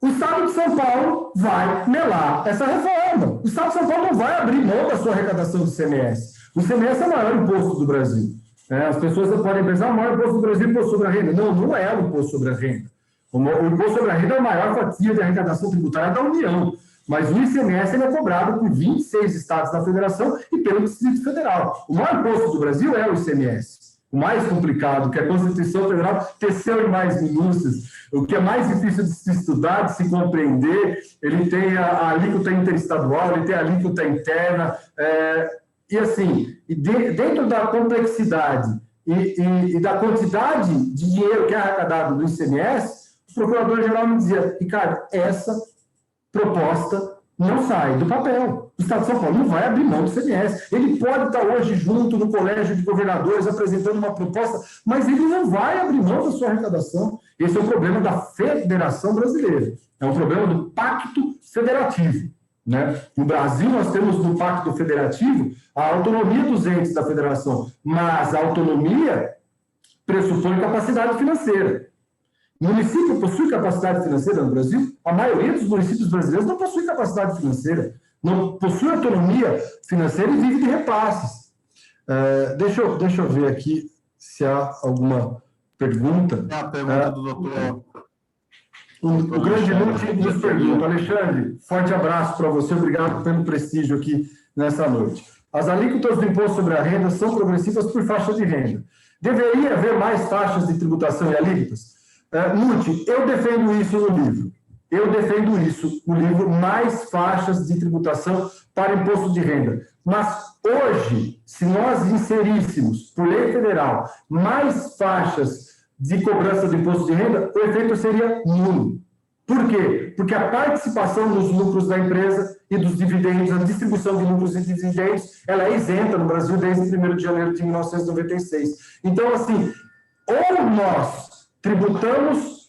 O Estado de São Paulo vai melar essa reforma. O Estado de São Paulo não vai abrir mão da sua arrecadação do ICMS. O ICMS é o maior imposto do Brasil. As pessoas podem pensar, o maior imposto do Brasil é o imposto sobre a renda. Não, não é o imposto sobre a renda. O imposto sobre a renda é a maior fatia de arrecadação tributária da União. Mas o ICMS ele é cobrado por 26 estados da federação e pelo Distrito Federal. O maior imposto do Brasil é o ICMS. O mais complicado, que a Constituição Federal teceu em mais minúcias, o que é mais difícil de se estudar, de se compreender, ele tem a alíquota interestadual, ele tem a alíquota interna, e assim, dentro da complexidade e da quantidade de dinheiro que é arrecadado do ICMS, o Procurador-Geral me dizia, Ricardo, essa proposta não sai do papel. O Estado de São Paulo não vai abrir mão do ICMS. Ele pode estar hoje junto no Colégio de Governadores apresentando uma proposta, mas ele não vai abrir mão da sua arrecadação. Esse é o problema da Federação Brasileira. É um problema do Pacto Federativo. Né? No Brasil, nós temos no Pacto Federativo a autonomia dos entes da federação, mas a autonomia pressupõe capacidade financeira. O município possui capacidade financeira no Brasil? A maioria dos municípios brasileiros não possui capacidade financeira, não possui autonomia financeira e vive de repasses. Deixa eu ver aqui se há alguma pergunta. A pergunta do doutor. O grande Lute nos pergunta, Alexandre, forte abraço para você, obrigado pelo prestígio aqui nessa noite. As alíquotas do imposto sobre a renda são progressivas por faixa de renda. Deveria haver mais taxas de tributação e alíquotas? Lute, eu defendo isso no livro. Eu defendo isso no livro, mais faixas de tributação para imposto de renda. Mas hoje, se nós inseríssemos, por lei federal, mais faixas de cobrança do imposto de renda, o efeito seria nulo. Por quê? Porque a participação nos lucros da empresa e dos dividendos, a distribuição de lucros e dividendos, ela é isenta no Brasil desde 1º de janeiro de 1996. Então, assim, ou nós tributamos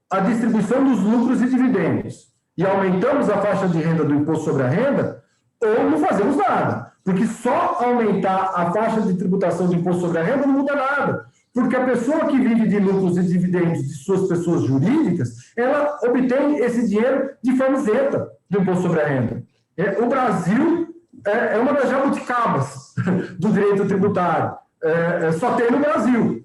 a distribuição dos lucros e dividendos e aumentamos a faixa de renda do imposto sobre a renda, ou não fazemos nada. Porque só aumentar a faixa de tributação do imposto sobre a renda não muda nada. Porque a pessoa que vive de lucros e dividendos de suas pessoas jurídicas, ela obtém esse dinheiro de forma isenta do imposto sobre a renda. O Brasil é uma das jabuticabas do direito tributário. Só tem no Brasil.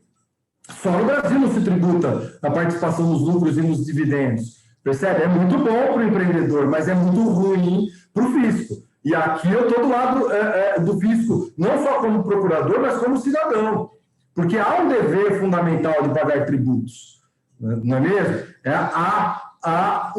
Só no Brasil não se tributa a participação nos lucros e nos dividendos. Percebe? É muito bom para o empreendedor, mas é muito ruim para o fisco. E aqui eu estou do lado do fisco, não só como procurador, mas como cidadão. Porque há um dever fundamental de pagar tributos, não é mesmo? Há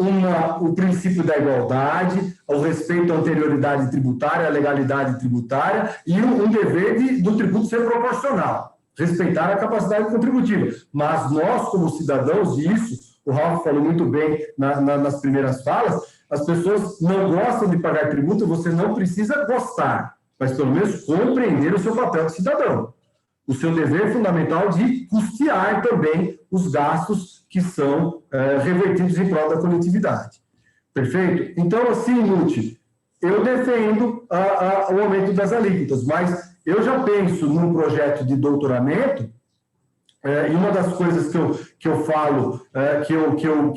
o princípio da igualdade, o respeito à anterioridade tributária, à legalidade tributária, e um dever do tributo ser proporcional, respeitar a capacidade contributiva. Mas nós, como cidadãos, e isso o Ralf falou muito bem nas primeiras falas, as pessoas não gostam de pagar tributo, você não precisa gostar, mas pelo menos compreender o seu papel de cidadão. O seu dever fundamental de custear também os gastos que são revertidos em prol da coletividade. Perfeito? Então, assim, Lute, eu defendo o aumento das alíquotas, mas eu já penso num projeto de doutoramento, e uma das coisas que eu falo, que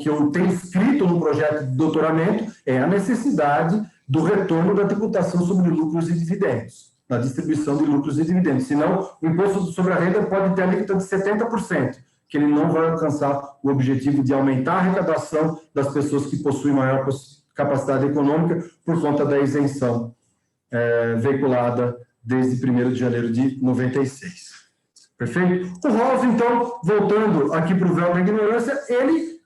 eu tenho escrito no projeto de doutoramento, é a necessidade do retorno da tributação sobre lucros e dividendos. na distribuição de lucros e dividendos. Senão, o imposto sobre a renda pode ter a alíquota de 70%, que ele não vai alcançar o objetivo de aumentar a arrecadação das pessoas que possuem maior capacidade econômica por conta da isenção veiculada desde 1º de janeiro de 96. Perfeito? O Rawls, então, voltando aqui para o véu da ignorância, ele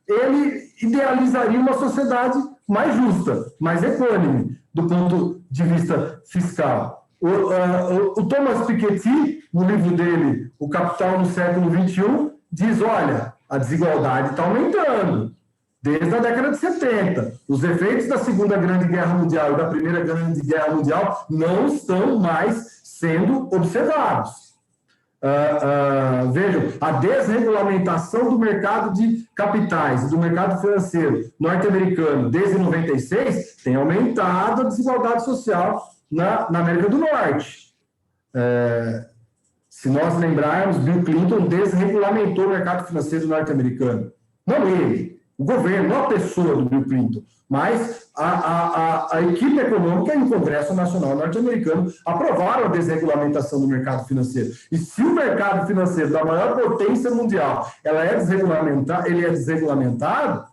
idealizaria uma sociedade mais justa, mais equânime, do ponto de vista fiscal. O Thomas Piketty, no livro dele, O Capital no Século XXI, diz, olha, a desigualdade está aumentando desde a década de 70. Os efeitos da Segunda Grande Guerra Mundial e da Primeira Grande Guerra Mundial não estão mais sendo observados. Vejam, a desregulamentação do mercado de capitais, do mercado financeiro norte-americano desde 96 tem aumentado a desigualdade social na América do Norte. Se nós lembrarmos, Bill Clinton desregulamentou o mercado financeiro norte-americano. Não ele, o governo, não a pessoa do Bill Clinton, mas a equipe econômica e o Congresso Nacional norte-americano aprovaram a desregulamentação do mercado financeiro. E se o mercado financeiro da maior potência mundial ele é desregulamentado,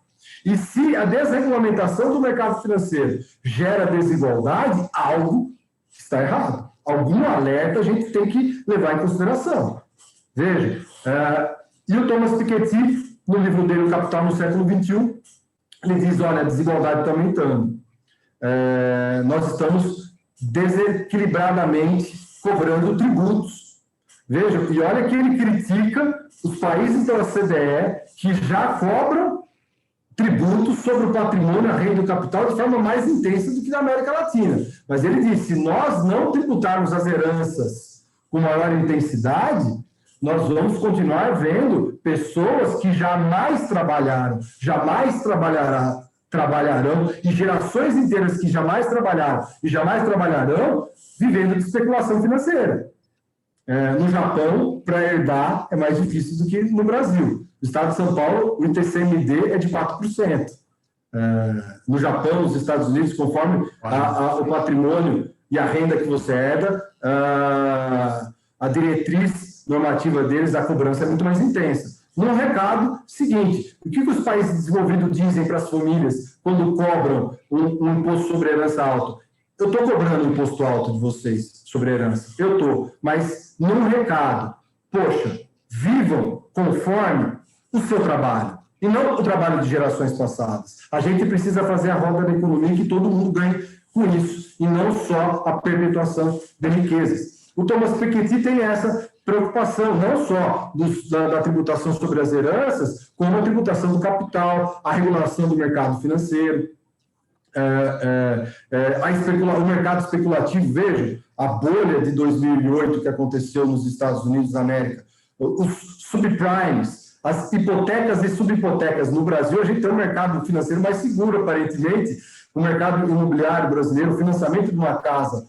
e se a desregulamentação do mercado financeiro gera desigualdade, algo está errado. Algum alerta a gente tem que levar em consideração. Veja, e o Thomas Piketty, no livro dele, O Capital no Século XXI, ele diz, olha, a desigualdade está aumentando. Nós estamos desequilibradamente cobrando tributos. Veja, e olha que ele critica os países da OCDE que já cobram tributos sobre o patrimônio, a renda e o capital de forma mais intensa do que na América Latina. Mas ele diz, se nós não tributarmos as heranças com maior intensidade, nós vamos continuar vendo pessoas que jamais trabalharam, trabalharão, e gerações inteiras que jamais trabalharam e jamais trabalharão, vivendo de especulação financeira. No Japão, para herdar, é mais difícil do que no Brasil. No estado de São Paulo, o ITCMD é de 4%. No Japão, nos Estados Unidos, conforme o patrimônio e a renda que você herda, a diretriz normativa deles, a cobrança é muito mais intensa. No recado seguinte, o que os países desenvolvidos dizem para as famílias quando cobram um imposto sobre herança alto? Eu estou cobrando um imposto alto de vocês sobre herança. Eu estou. Mas, num recado, poxa, vivam conforme o seu trabalho. E não o trabalho de gerações passadas. A gente precisa fazer a roda da economia que todo mundo ganhe com isso. E não só a perpetuação de riquezas. O Thomas Piketty tem essa preocupação, não só da tributação sobre as heranças, como a tributação do capital, a regulação do mercado financeiro, o mercado especulativo. Veja, a bolha de 2008 que aconteceu nos Estados Unidos da América, os subprimes, as hipotecas e subhipotecas. No Brasil, a gente tem um mercado financeiro mais seguro, aparentemente. O mercado imobiliário brasileiro, o financiamento de uma casa,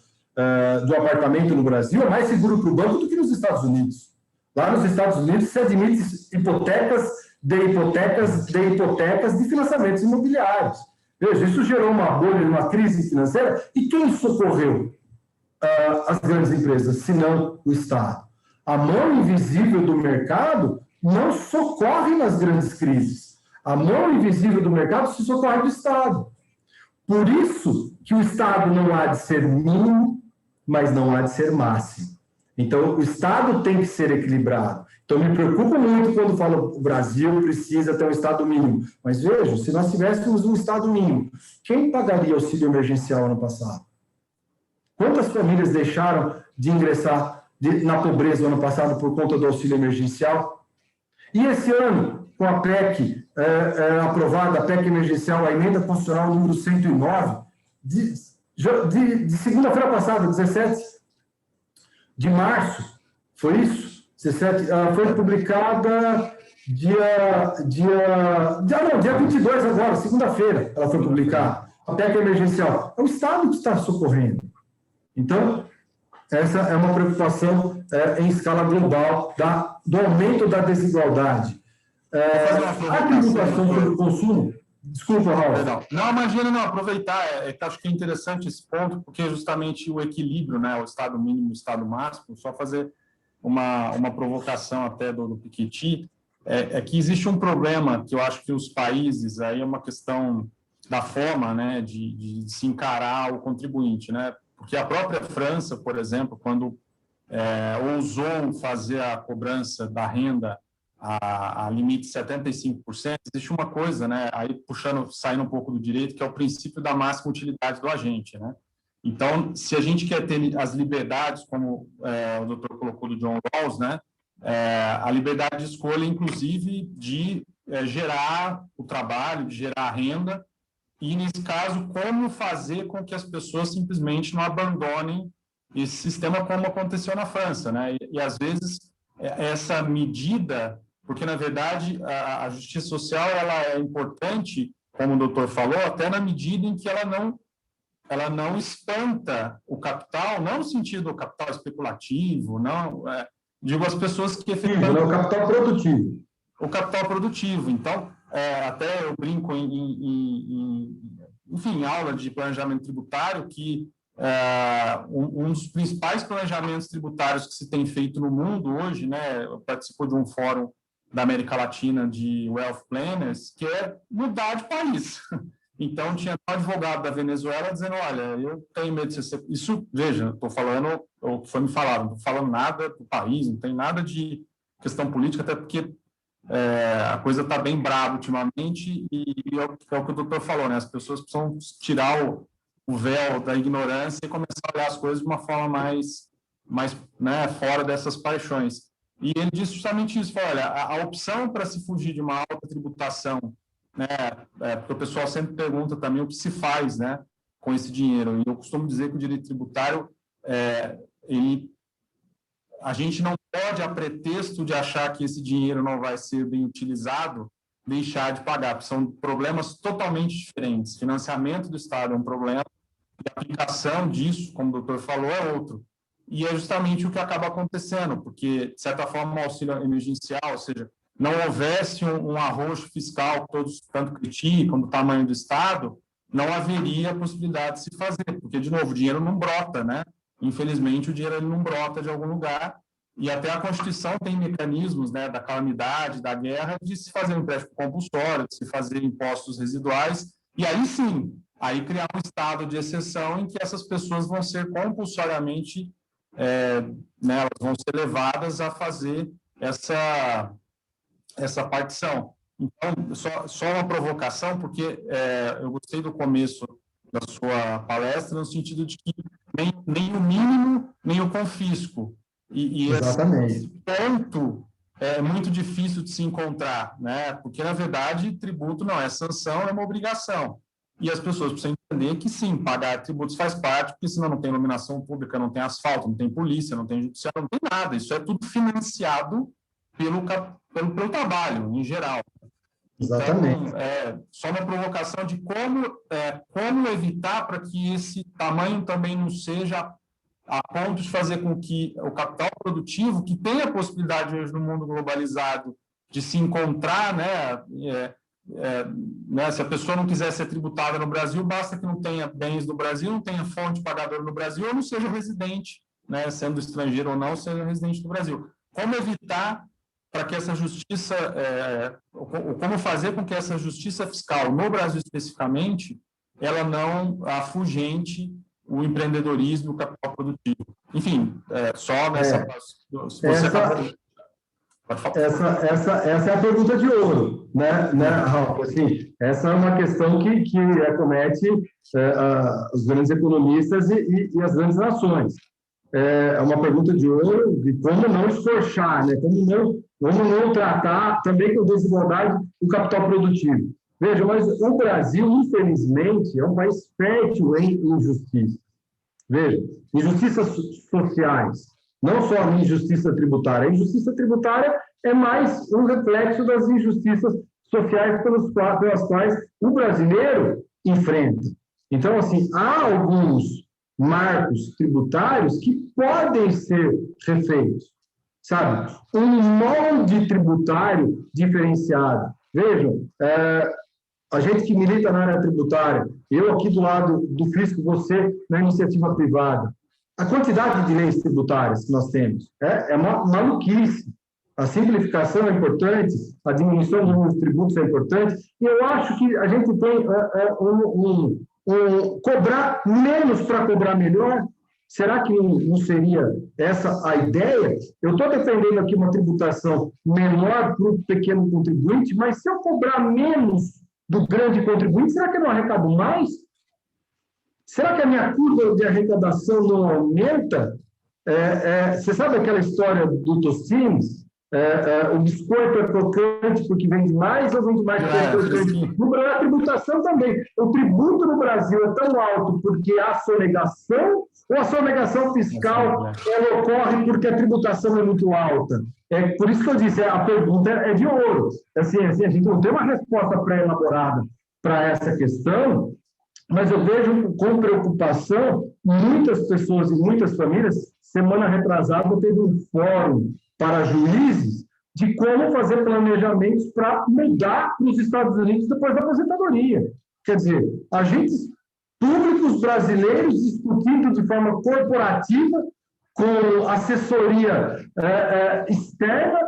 do apartamento no Brasil, é mais seguro para o banco do que nos Estados Unidos. Lá nos Estados Unidos, se admite hipotecas de financiamentos imobiliários. Veja, isso gerou uma bolha, uma crise financeira, e quem socorreu as grandes empresas, se não o Estado? A mão invisível do mercado não socorre nas grandes crises. A mão invisível do mercado se socorre do Estado. Por isso que o Estado não há de ser mínimo, mas não há de ser máximo. Então, o Estado tem que ser equilibrado. Então, me preocupa muito quando falo que o Brasil precisa ter um Estado mínimo. Mas veja, se nós tivéssemos um Estado mínimo, quem pagaria auxílio emergencial ano passado? Quantas famílias deixaram de ingressar na pobreza no ano passado por conta do auxílio emergencial? E esse ano, com a PEC aprovada, a PEC emergencial, a emenda constitucional número 109, de segunda-feira passada, 17 de março, foi isso? 17, foi publicada dia 22 agora, segunda-feira, ela foi publicada, a PEC emergencial. É o Estado que está socorrendo. Então, essa é uma preocupação em escala global do aumento da desigualdade. A tributação sobre o consumo, Desculpa, Ralf. Não, imagina, não, aproveitar, acho que é interessante esse ponto, porque é justamente o equilíbrio, né, o estado mínimo e o estado máximo, só fazer uma provocação até do Piketty, é que existe um problema que eu acho que os países, aí é uma questão da forma, né, de se encarar o contribuinte, né, porque a própria França, por exemplo, quando ousou fazer a cobrança da renda a limite de 75%, existe uma coisa, né, aí saindo um pouco do direito, que é o princípio da máxima utilidade do agente, né? Então, se a gente quer ter as liberdades, como o doutor colocou do John Rawls, né, a liberdade de escolha, inclusive, de gerar o trabalho, de gerar a renda, e, nesse caso, como fazer com que as pessoas simplesmente não abandonem esse sistema como aconteceu na França, né? E às vezes, essa medida, porque, na verdade, a justiça social ela é importante, como o doutor falou, até na medida em que ela não espanta o capital, não no sentido do capital especulativo, não, digo as pessoas que efetivamente... o capital produtivo. O capital produtivo. Então, até eu brinco enfim, aula de planejamento tributário, que um dos principais planejamentos tributários que se tem feito no mundo hoje, né, eu participo de um fórum da América Latina de Wealth Planners, que é mudar de país. Então, tinha um advogado da Venezuela dizendo, olha, eu tenho medo de ser... Isso, veja, estou falando o que foi me falado, não estou falando nada do país, não tem nada de questão política, até porque a coisa está bem brava ultimamente e é o que o doutor falou, né? As pessoas precisam tirar o véu da ignorância e começar a olhar as coisas de uma forma mais né, fora dessas paixões. E ele disse justamente isso, falou, olha, a opção para se fugir de uma alta tributação, né, porque o pessoal sempre pergunta também o que se faz, né, com esse dinheiro. E eu costumo dizer que o direito tributário, a gente não pode, a pretexto de achar que esse dinheiro não vai ser bem utilizado, deixar de pagar, porque são problemas totalmente diferentes. Financiamento do Estado é um problema, e a aplicação disso, como o doutor falou, é outro. E é justamente o que acaba acontecendo, porque, de certa forma, o auxílio emergencial, ou seja, não houvesse um arroxo fiscal que todos tanto criticam do tamanho do Estado, não haveria a possibilidade de se fazer, porque, de novo, o dinheiro não brota, né? Infelizmente, o dinheiro ele não brota de algum lugar, e até a Constituição tem mecanismos, né, da calamidade, da guerra, de se fazer um empréstimo compulsório, de se fazer impostos residuais, e aí sim, aí criar um estado de exceção em que essas pessoas vão ser compulsoriamente, né, elas vão ser levadas a fazer essa partição. Então, só uma provocação, porque eu gostei do começo da sua palestra, no sentido de que nem o mínimo, nem o confisco. E esse ponto é muito difícil de se encontrar, né? Porque, na verdade, tributo não é sanção, é uma obrigação. E as pessoas precisam entender que, sim, pagar tributos faz parte, porque senão não tem iluminação pública, não tem asfalto, não tem polícia, não tem judiciário, não tem nada. Isso é tudo financiado pelo trabalho, em geral. Exatamente. Então, só uma provocação de como evitar para que esse tamanho também não seja a ponto de fazer com que o capital produtivo, que tem a possibilidade hoje no mundo globalizado de se encontrar, né, se a pessoa não quiser ser tributada no Brasil, basta que não tenha bens no Brasil, não tenha fonte pagadora no Brasil, ou não seja residente, né, sendo estrangeiro ou não, seja residente do Brasil. Como evitar para que essa justiça, como fazer com que essa justiça fiscal, no Brasil especificamente, ela não afugente o empreendedorismo, o capital produtivo. Enfim, só nessa... Essa é a pergunta de ouro, né, Ralf? Assim, essa é uma questão que acomete os grandes economistas e as grandes nações. É uma pergunta de ouro de como não esforçar, né? Como não tratar também com desigualdade o capital produtivo. Veja, mas o Brasil, infelizmente, é um país fértil em injustiça. Veja, injustiças sociais, não só a injustiça tributária. A injustiça tributária é mais um reflexo das injustiças sociais pelas quais o brasileiro enfrenta. Então, assim, há alguns marcos tributários que podem ser refeitos, sabe? Um molde tributário diferenciado. Vejam, a gente que milita na área tributária, eu aqui do lado do fisco, você na iniciativa privada, a quantidade de leis tributárias que nós temos é uma maluquice. A simplificação é importante, a diminuição do número de tributos é importante, e eu acho que a gente tem cobrar menos para cobrar melhor. Será que não seria essa a ideia? Eu estou defendendo aqui uma tributação menor para o pequeno contribuinte, mas se eu cobrar menos do grande contribuinte, será que eu não arrecado mais? Será que a minha curva de arrecadação não aumenta? Você sabe aquela história do Tostines? O biscoito é crocante porque vende mais ou vende mais porque é crocante? A tributação também. O tributo no Brasil é tão alto porque há sonegação ou a sonegação fiscal ela ocorre porque a tributação é muito alta? Por isso que eu disse, a pergunta é de ouro. Assim, a gente não tem uma resposta pré-elaborada para essa questão, mas eu vejo com preocupação muitas pessoas e muitas famílias. Semana retrasada teve um fórum para juízes de como fazer planejamentos para mudar para os Estados Unidos depois da aposentadoria. Quer dizer, agentes públicos brasileiros discutindo de forma corporativa, com assessoria externa,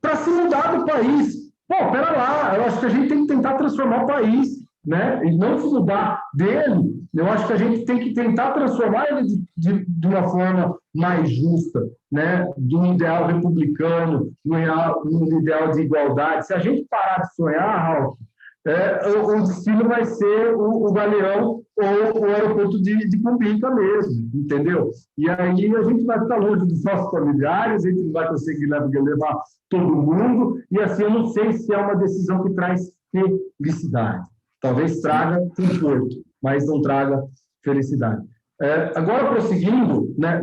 para se mudar do país. Pô, pera lá, eu acho que a gente tem que tentar transformar o país, né? E não se mudar dele. Eu acho que a gente tem que tentar transformar ele de uma forma mais justa, né? De um ideal republicano, um ideal de igualdade. Se a gente parar de sonhar, Ralf, o destino vai ser o Galeão ou o aeroporto de Cumbica mesmo, entendeu? E aí a gente vai ficar longe dos nossos familiares, a gente não vai conseguir levar todo mundo, e assim eu não sei se é uma decisão que traz felicidade. Talvez traga conforto, mas não traga felicidade. Agora, prosseguindo, né,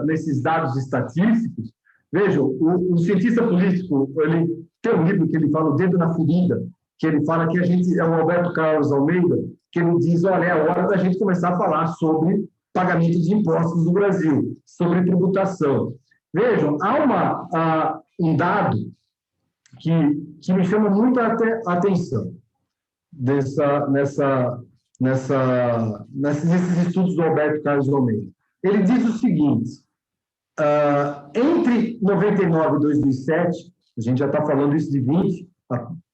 nesses dados estatísticos, vejam, o cientista político, ele tem um livro que ele fala O Dedo na Ferida, que ele fala que a gente, é o Alberto Carlos Almeida, que ele diz, olha, é hora da gente começar a falar sobre pagamento de impostos no Brasil, sobre tributação. Vejam, há um dado que me chama muito a atenção nesses estudos do Alberto Carlos Almeida. Ele diz o seguinte, entre 99 e 2007, a gente já está falando isso de 20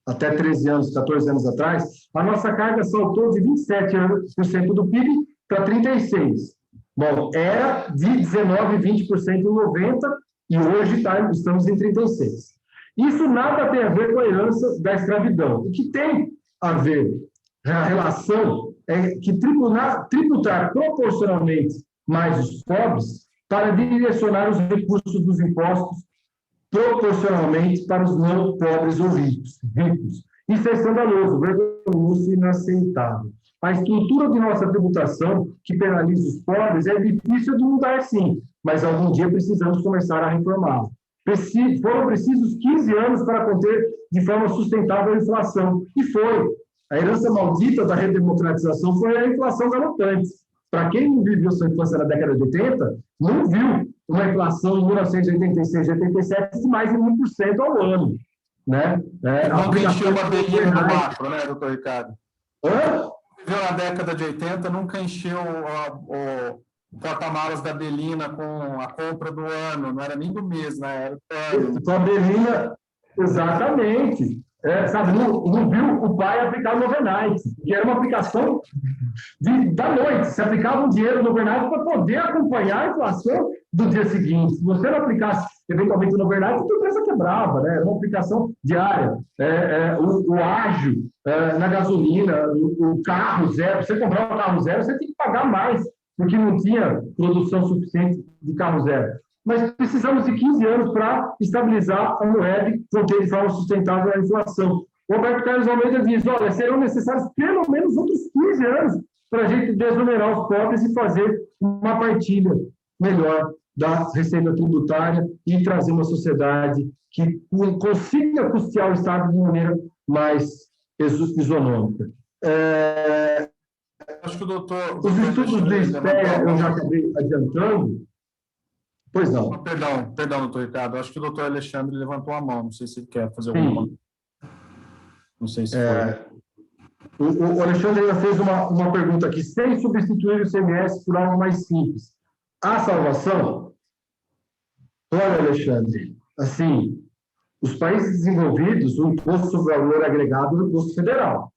até 13 anos, 14 anos atrás, a nossa carga saltou de 27% do PIB para 36%. Bom, era de 19%, 20% em 90% e hoje estamos em 36%. Isso nada tem a ver com a herança da escravidão. O que tem a ver, a relação, é que tributar proporcionalmente mais os pobres para direcionar os recursos dos impostos proporcionalmente para os não pobres ou ricos. Isso é escandaloso, vergonhoso e inaceitável. A estrutura de nossa tributação, que penaliza os pobres, é difícil de mudar, sim, mas algum dia precisamos começar a reformá-la. Foram precisos 15 anos para conter de forma sustentável a inflação. E foi. A herança maldita da redemocratização foi a inflação galopante. Para quem não viveu sua infância na década de 80, não viu uma inflação em 1986 e 87 de mais de 1% ao ano. Né? Não encheu a belina no macro, né, doutor Ricardo? Viveu na década de 80, nunca encheu o porta-malas da Belina com a compra do ano, não era nem do mês, né? Era do ano. Com a Belina, exatamente. Sabe, não viu o pai aplicar no overnight, que era uma aplicação da noite. Se aplicava um dinheiro no overnight para poder acompanhar a inflação do dia seguinte. Se você não aplicasse eventualmente no overnight, a empresa quebrava, né? Era uma aplicação diária. O ágio na gasolina, o carro zero. Você comprar um carro zero, você tem que pagar mais, porque não tinha produção suficiente de carro zero. Mas precisamos de 15 anos para estabilizar a moeda e conter de forma sustentável a inflação. O Roberto Carlos Almeida diz, olha, serão necessários pelo menos outros 15 anos para a gente desonerar os pobres e fazer uma partilha melhor da receita tributária e trazer uma sociedade que consiga custear o Estado de maneira mais isonômica. Acho que o doutor... Os estudos do SPEA, eu já acabei adiantando. Pois não. Perdão, doutor Ricardo. Acho que o doutor Alexandre levantou a mão. Não sei se ele quer fazer alguma coisa. Não sei se foi. O Alexandre ainda fez uma pergunta aqui, sem substituir o ICMS por algo mais simples. Há salvação? Olha, Alexandre, assim, os países desenvolvidos, o imposto sobre valor agregado é o imposto federal.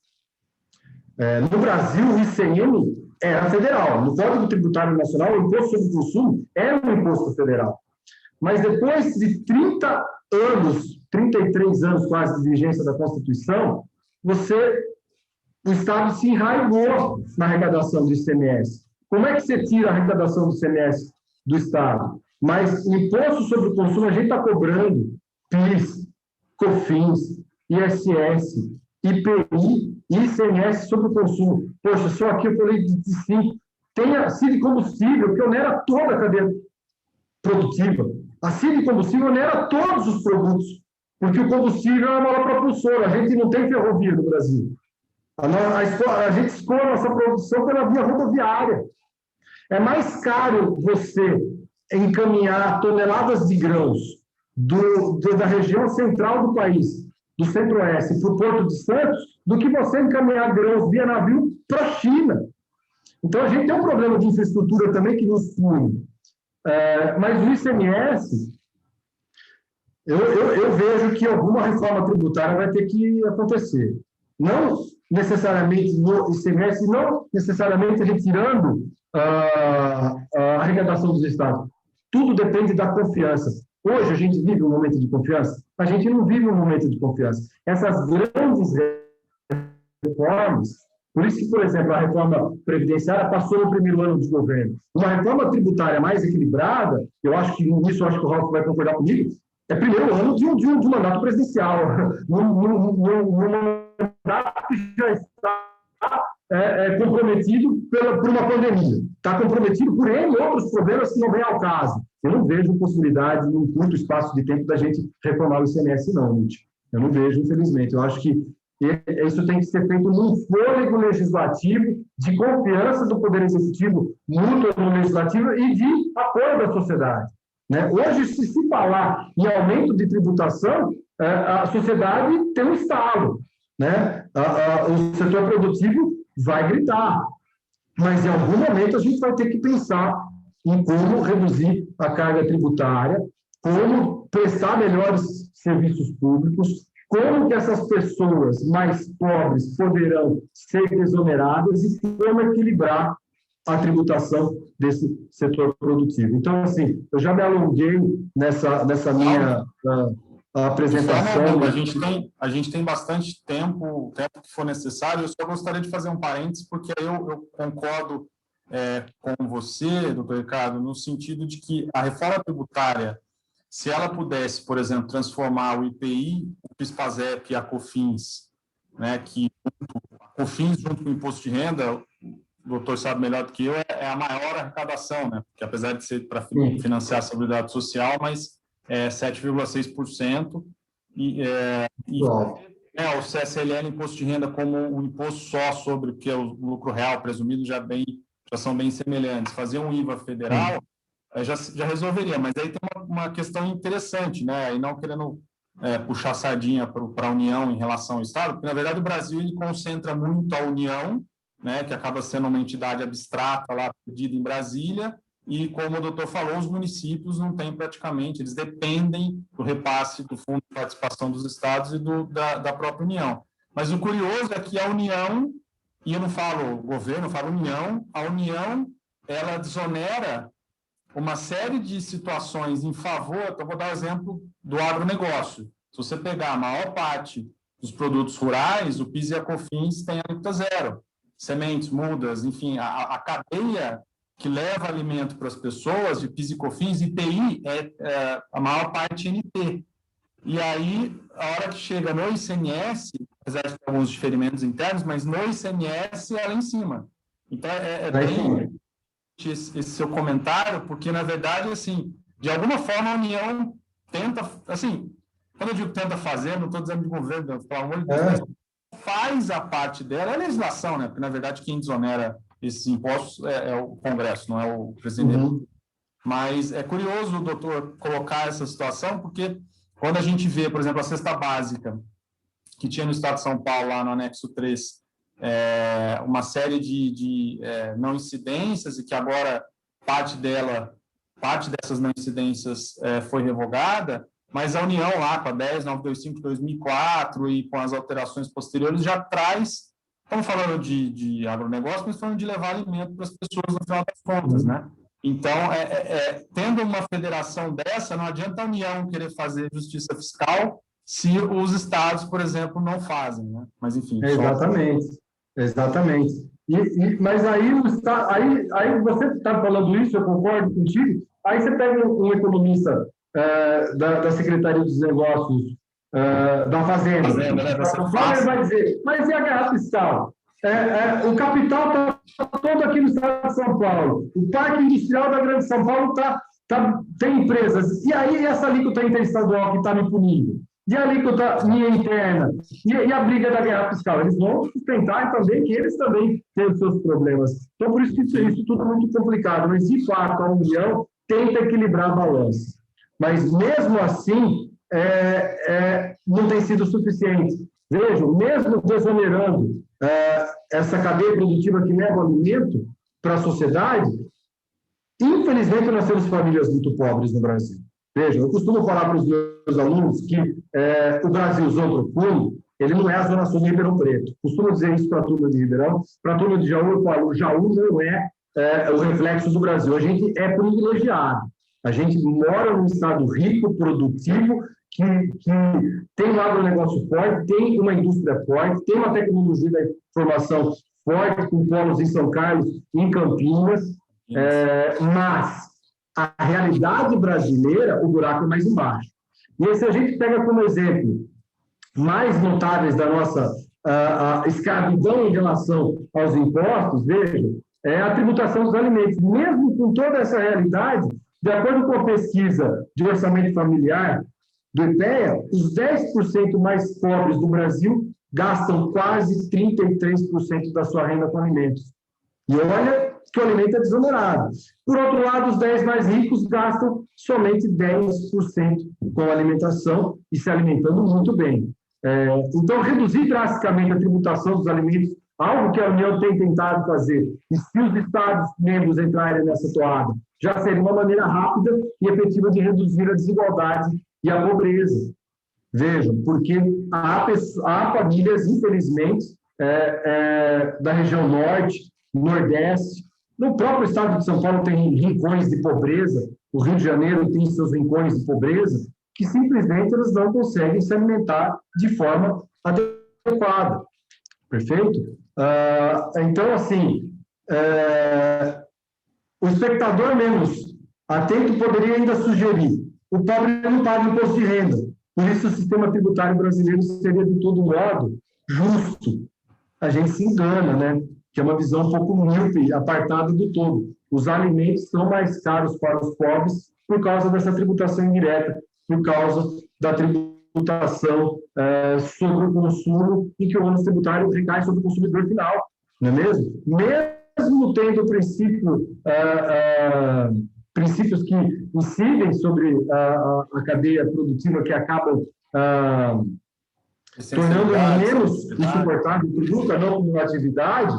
No Brasil, o ICM era federal. No Código Tributário Nacional, o imposto sobre o consumo era um imposto federal. Mas depois de 30 anos, 33 anos quase de vigência da Constituição, o Estado se enraizou na arrecadação do ICMS. Como é que você tira a arrecadação do ICMS do Estado? Mas o imposto sobre o consumo a gente está cobrando PIS, COFINS, ISS, IPI e ICMS sobre o consumo. Poxa, só aqui eu falei de 5. Tem a CID combustível, que onera toda a cadeia produtiva. A CID combustível onera todos os produtos, porque o combustível é uma mola propulsora. A gente não tem ferrovia no Brasil. A gente escolhe a nossa produção pela via rodoviária. É mais caro você encaminhar toneladas de grãos da região central do país, do Centro-Oeste, para o Porto de Santos, do que você encaminhar grãos via navio para a China. Então, a gente tem um problema de infraestrutura também que nos pune. Mas o ICMS, eu vejo que alguma reforma tributária vai ter que acontecer. Não necessariamente no ICMS, não necessariamente retirando a arrecadação dos estados. Tudo depende da confiança. Hoje a gente vive um momento de confiança? A gente não vive um momento de confiança. Essas grandes reformas, por isso que, por exemplo, a reforma previdenciária passou no primeiro ano de governo. Uma reforma tributária mais equilibrada, eu acho que nisso o Ralf vai concordar comigo, é primeiro ano de um mandato presidencial. Um mandato que já está comprometido por uma pandemia. Está comprometido por N outros problemas que não vêm ao caso. Eu não vejo possibilidade, num curto espaço de tempo, da gente reformar o ICMS, não, Nietzsche. Eu não vejo, infelizmente. Eu acho que isso tem que ser feito num fôlego legislativo de confiança do Poder Executivo mútuo no Legislativo e de apoio da sociedade. Né? Hoje, se falar em aumento de tributação, a sociedade tem um estalo. Né? O setor produtivo vai gritar. Mas, em algum momento, a gente vai ter que pensar em como reduzir a carga tributária, como prestar melhores serviços públicos, como que essas pessoas mais pobres poderão ser desoneradas e como equilibrar a tributação desse setor produtivo. Então, assim, eu já me alonguei nessa minha apresentação. A gente tem bastante tempo, o tempo que for necessário. Eu só gostaria de fazer um parênteses, porque eu concordo com você, doutor Ricardo, no sentido de que a reforma tributária, se ela pudesse, por exemplo, transformar o IPI, o PIS/PASEP e a COFINS, né, que a COFINS junto com o imposto de renda, o doutor sabe melhor do que eu, é a maior arrecadação, né, porque apesar de ser para financiar a Seguridade Social, mas é 7,6%, o CSLL, imposto de renda, como um imposto só sobre o que é o lucro real presumido, já são bem semelhantes. Fazer um IVA federal já resolveria, mas aí tem uma questão interessante, né? E não querendo puxar sardinha para a União em relação ao Estado, porque, na verdade, o Brasil ele concentra muito a União, né, que acaba sendo uma entidade abstrata lá, pedida em Brasília, e, como o doutor falou, os municípios não têm praticamente, eles dependem do repasse do Fundo de Participação dos Estados e da própria União. Mas o curioso é que a União, e eu não falo governo, eu falo União, a União, ela desonera uma série de situações em favor, então vou dar o exemplo do agronegócio. Se você pegar a maior parte dos produtos rurais, o PIS e a COFINS tem alíquota zero. Sementes, mudas, enfim, a cadeia que leva alimento para as pessoas, de PIS e COFINS, IPI, a maior parte NP. E aí, a hora que chega no ICMS, apesar de ter alguns diferimentos internos, mas no ICMS é lá em cima. Então, bem esse seu comentário, porque, na verdade, assim, de alguma forma a União tenta, assim, quando eu digo tenta fazer, não estou dizendo de governo, pelo amor de Deus, mas faz a parte dela, é a legislação, né? Porque, na verdade, quem desonera esses impostos é o Congresso, não é o presidente. Mas é curioso o doutor colocar essa situação, porque quando a gente vê, por exemplo, a cesta básica, que tinha no Estado de São Paulo, lá no anexo 3, uma série de não incidências e que agora parte dessas não incidências foi revogada, mas a União lá com a 10.925 de 2004 e com as alterações posteriores já traz, estamos falando de agronegócio, mas falando de levar alimento para as pessoas no final das contas, né? Então, tendo uma federação dessa, não adianta a União querer fazer justiça fiscal se os estados, por exemplo, não fazem, né? Mas, enfim... Exatamente. Mas aí você está falando isso, eu concordo contigo, aí você pega um economista da Secretaria dos Negócios da Fazenda, ele vai dizer, mas e a guerra fiscal? O capital está todo aqui no estado de São Paulo, o Parque Industrial da Grande São Paulo tem empresas, e aí essa alíquota interestadual que está me punindo? E a alíquota minha interna? E a briga da guerra fiscal? Eles vão sustentar também que eles também têm os seus problemas. Então, por isso que isso tudo é muito complicado. Mas, de fato, a União tenta equilibrar a balança. Mas, mesmo assim, não tem sido suficiente. Vejam, mesmo desonerando essa cadeia produtiva que leva alimento para a sociedade, infelizmente, nós temos famílias muito pobres no Brasil. Vejam, eu costumo falar para os meus alunos que o Brasilzão profundo, ele não é a Zona Sul de Ribeirão Preto. Costumo dizer isso para a turma de Ribeirão. Para a turma de Jaú, eu falo, o Jaú não é o reflexo do Brasil. A gente é privilegiado. A gente mora num estado rico, produtivo, que tem um agronegócio forte, tem uma indústria forte, tem uma tecnologia da informação forte, com polos em São Carlos e em Campinas, mas a realidade brasileira, o buraco é mais embaixo. E aí, se a gente pega como exemplo mais notáveis da nossa escravidão em relação aos impostos, vejam, é a tributação dos alimentos. Mesmo com toda essa realidade, de acordo com a pesquisa de orçamento familiar do IPEA, os 10% mais pobres do Brasil gastam quase 33% da sua renda com alimentos. E olha que o alimento é desonerado. Por outro lado, os 10 mais ricos gastam somente 10% com alimentação e se alimentando muito bem. Então, reduzir drasticamente a tributação dos alimentos, algo que a União tem tentado fazer, e se os Estados-membros entrarem nessa toada, já seria uma maneira rápida e efetiva de reduzir a desigualdade e a pobreza. Vejam, porque há famílias, infelizmente, da região norte, nordeste, no próprio estado de São Paulo tem rincões de pobreza, o Rio de Janeiro tem seus rincões de pobreza, que simplesmente eles não conseguem se alimentar de forma adequada. Perfeito? Então, assim, o espectador menos atento poderia ainda sugerir: o pobre não paga imposto de renda, por isso o sistema tributário brasileiro seria, de todo modo, justo. A gente se engana, né? Que é uma visão um pouco míope, apartada do todo. Os alimentos são mais caros para os pobres por causa dessa tributação indireta, por causa da tributação sobre o consumo, e que o ônus tributário recai sobre o consumidor final, não é mesmo? Mesmo tendo princípios que incidem sobre a cadeia produtiva, que acabam tornando menos insuportável o produto, a não atividade.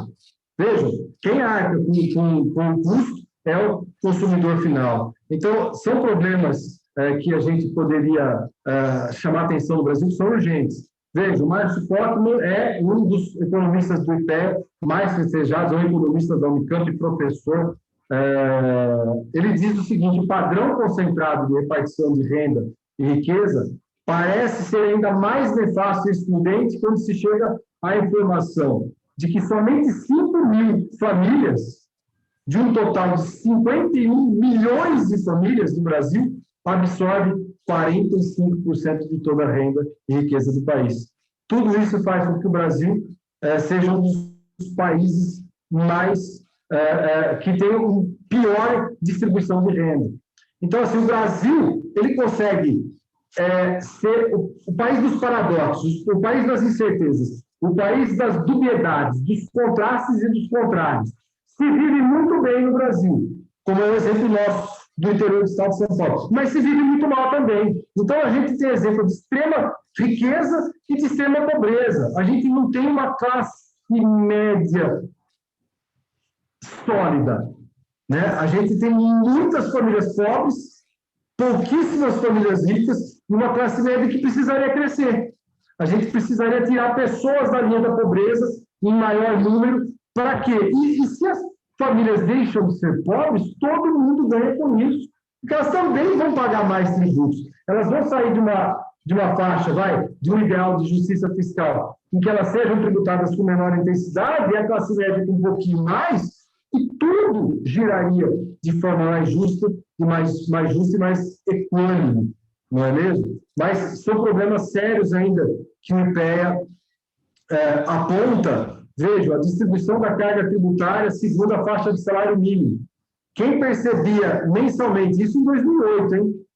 Vejam, quem arca com o custo é o consumidor final. Então, são problemas que a gente poderia chamar a atenção no Brasil, que são urgentes. Veja, o Márcio Kottmann é um dos economistas do IPEA mais festejados, é um economista da Unicamp, professor. Ele diz o seguinte: o padrão concentrado de repartição de renda e riqueza parece ser ainda mais nefasto e excludente quando se chega à informação de que somente 5 mil famílias, de um total de 51 milhões de famílias no Brasil, absorvem 45% de toda a renda e riqueza do país. Tudo isso faz com que o Brasil seja um dos países mais que tem uma pior distribuição de renda. Então, assim, o Brasil ele consegue ser o país dos paradoxos, o país das incertezas, o país das dubiedades, dos contrastes e dos contrários. Se vive muito bem no Brasil, como é o exemplo nosso do interior do estado de São Paulo, mas se vive muito mal também. Então, a gente tem exemplo de extrema riqueza e de extrema pobreza. A gente não tem uma classe e média sólida, né? A gente tem muitas famílias pobres, pouquíssimas famílias ricas e uma classe média que precisaria crescer. A gente precisaria tirar pessoas da linha da pobreza em maior número. Para quê? E se as famílias deixam de ser pobres, todo mundo ganha com isso, porque elas também vão pagar mais tributos. Elas vão sair de uma faixa, de um ideal de justiça fiscal, em que elas sejam tributadas com menor intensidade, e a classe média com um pouquinho mais, e tudo giraria de forma mais justa, mais justa e mais equânime, não é mesmo? Mas são problemas sérios ainda que o IPEA aponta. Veja, a distribuição da carga tributária segundo a faixa de salário mínimo. Quem percebia mensalmente, isso em 2008,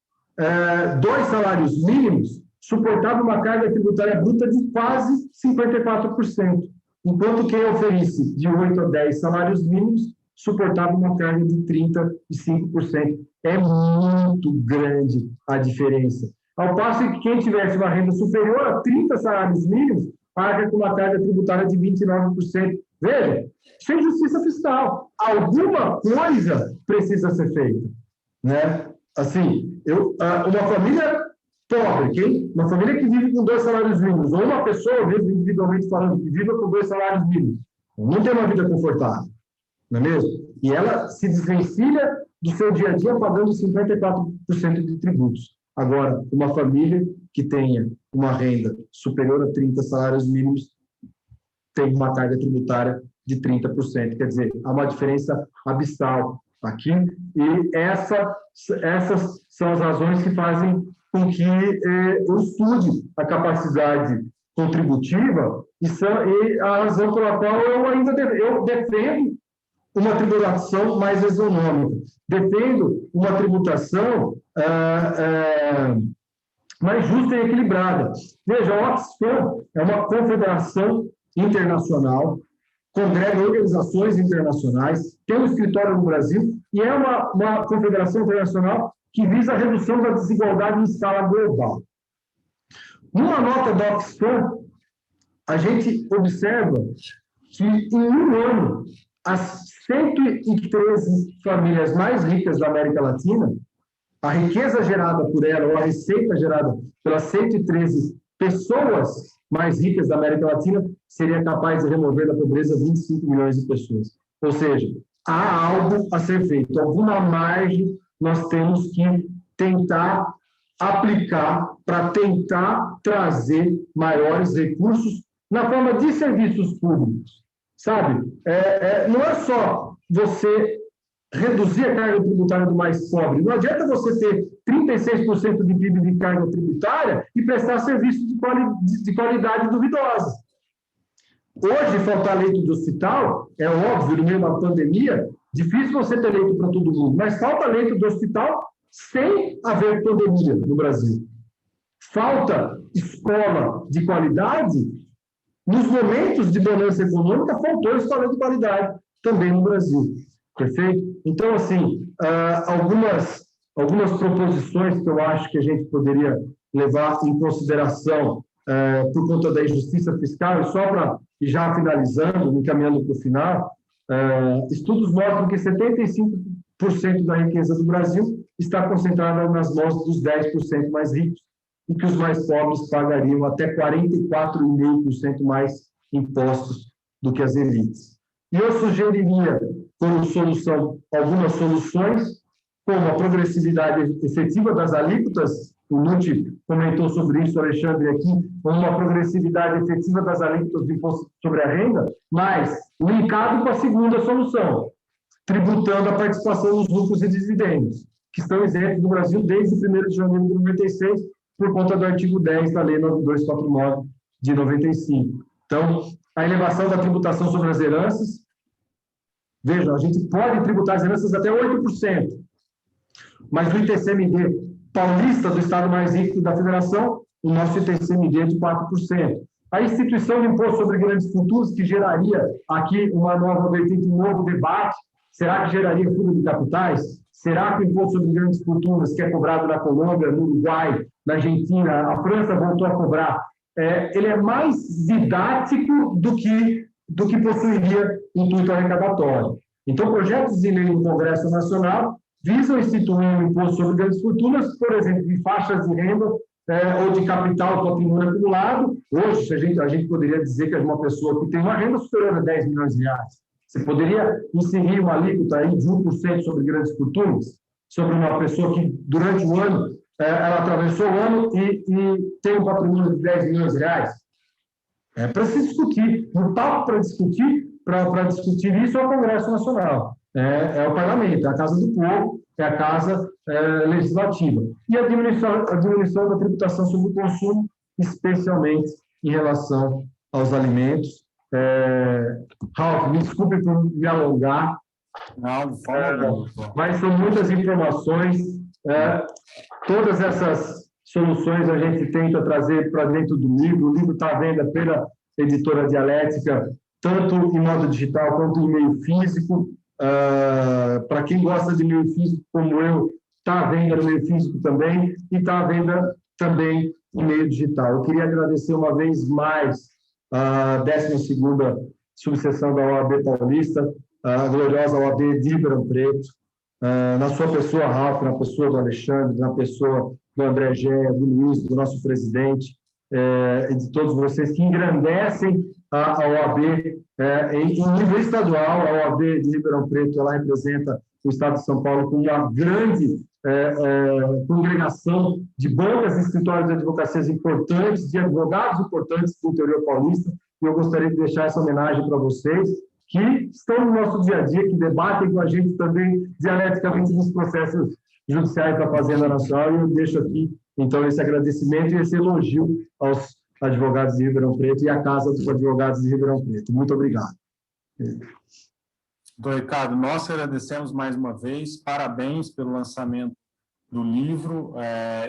2 salários mínimos, suportava uma carga tributária bruta de quase 54%, enquanto quem oferece de 8 a 10 salários mínimos suportava uma carga de 35%. É muito grande a diferença. Ao passo que quem tivesse uma renda superior a 30 salários mínimos, paga com uma carga tributária de 29%. Veja, sem justiça fiscal. Alguma coisa precisa ser feita, né? Assim, uma família pobre, uma família que vive com 2 salários mínimos, ou uma pessoa, mesmo individualmente falando, que vive com 2 salários mínimos, não tem uma vida confortável, não é mesmo? E ela se desvencilha do seu dia a dia pagando 54% de tributos. Agora, uma família que tenha uma renda superior a 30 salários mínimos tem uma carga tributária de 30%. Quer dizer, há uma diferença abissal aqui, e essas são as razões que fazem com que eu estude a capacidade contributiva e a razão pela qual eu defendo uma tributação mais isonômica. Defendo uma tributação mais justa e equilibrada. Veja, a Oxfam é uma confederação internacional, congrega organizações internacionais, tem um escritório no Brasil e é uma confederação internacional que visa a redução da desigualdade em escala global. Numa nota da Oxfam, a gente observa que em um ano, as 113 famílias mais ricas da América Latina, a riqueza gerada por ela, ou a receita gerada pelas 113 pessoas mais ricas da América Latina, seria capaz de remover da pobreza 25 milhões de pessoas. Ou seja, há algo a ser feito, alguma margem nós temos que tentar aplicar para tentar trazer maiores recursos na forma de serviços públicos, sabe? Não é só você reduzir a carga tributária do mais pobre. Não adianta você ter 36% de PIB de carga tributária e prestar serviços de qualidade duvidosa. Hoje, faltar leito de hospital, é óbvio, no meio de uma pandemia, difícil você ter leito para todo mundo, mas falta leito de hospital sem haver pandemia no Brasil. Falta escola de qualidade. Nos momentos de bonança econômica, faltou escola de qualidade também no Brasil. Perfeito? Então, assim, algumas proposições que eu acho que a gente poderia levar em consideração por conta da injustiça fiscal, e só para ir já finalizando, me encaminhando para o final, estudos mostram que 75% da riqueza do Brasil está concentrada nas mãos dos 10% mais ricos, e que os mais pobres pagariam até 44,5% mais impostos do que as elites. E eu sugeriria, como solução, algumas soluções, como a progressividade efetiva das alíquotas, o Nutti comentou sobre isso, Alexandre, aqui, como uma progressividade efetiva das alíquotas do imposto sobre a renda, mas linkado com a segunda solução, tributando a participação nos lucros e dividendos, que estão isentos no Brasil desde 1º de janeiro de 96, por conta do artigo 10 da Lei 9249 de 95. Então, a elevação da tributação sobre as heranças, vejam, a gente pode tributar as heranças até 8%, mas o ITCMD paulista, do estado mais rico da federação, o nosso ITCMD é de 4%. A instituição de imposto sobre grandes fortunas, que geraria aqui uma nova vertente, um novo debate, será que geraria fuga de capitais? Será que o imposto sobre grandes fortunas, que é cobrado na Colômbia, no Uruguai, na Argentina, a França voltou a cobrar, ele é mais didático do que do que possuiria intuito arrecadatório. Então, projetos de lei no Congresso Nacional visam instituir um imposto sobre grandes fortunas, por exemplo, de faixas de renda ou de capital patrimônio acumulado. Hoje, a gente poderia dizer que é uma pessoa que tem uma renda superior a 10 milhões de reais. Você poderia inserir uma alíquota aí de 1% sobre grandes fortunas, sobre uma pessoa que, durante o ano, ela atravessou o ano e tem um patrimônio de 10 milhões de reais. É preciso discutir. O papo para discutir isso é o Congresso Nacional, é o Parlamento, é a Casa do Povo, é a Casa Legislativa. E a diminuição da tributação sobre o consumo, especialmente em relação aos alimentos. Ralf, me desculpe por me alongar, Não, de forma alguma. mas são muitas informações. Todas essas soluções a gente tenta trazer para dentro do livro. O livro está à venda pela editora Dialética, tanto em modo digital quanto em meio físico. Para quem gosta de meio físico, como eu, está à venda no meio físico também, e está à venda também em meio digital. Eu queria agradecer uma vez mais a 12ª subseção da OAB Paulista, a gloriosa OAB de Ribeirão Preto, na sua pessoa, Ralf, na pessoa do Alexandre, na pessoa do André Gé, do Luiz, do nosso presidente, e de todos vocês que engrandecem a OAB em nível estadual. A OAB de Ribeirão Preto, ela representa o Estado de São Paulo com uma grande congregação de bancas e escritórios de advocacias importantes, de advogados importantes do interior paulista, e eu gostaria de deixar essa homenagem para vocês, que estão no nosso dia a dia, que debatem com a gente também dialeticamente nos processos judiciais da Fazenda Nacional, e eu deixo aqui, então, esse agradecimento e esse elogio aos advogados de Ribeirão Preto e à Casa dos Advogados de Ribeirão Preto. Muito obrigado. Doutor Ricardo, nós agradecemos mais uma vez, parabéns pelo lançamento do livro.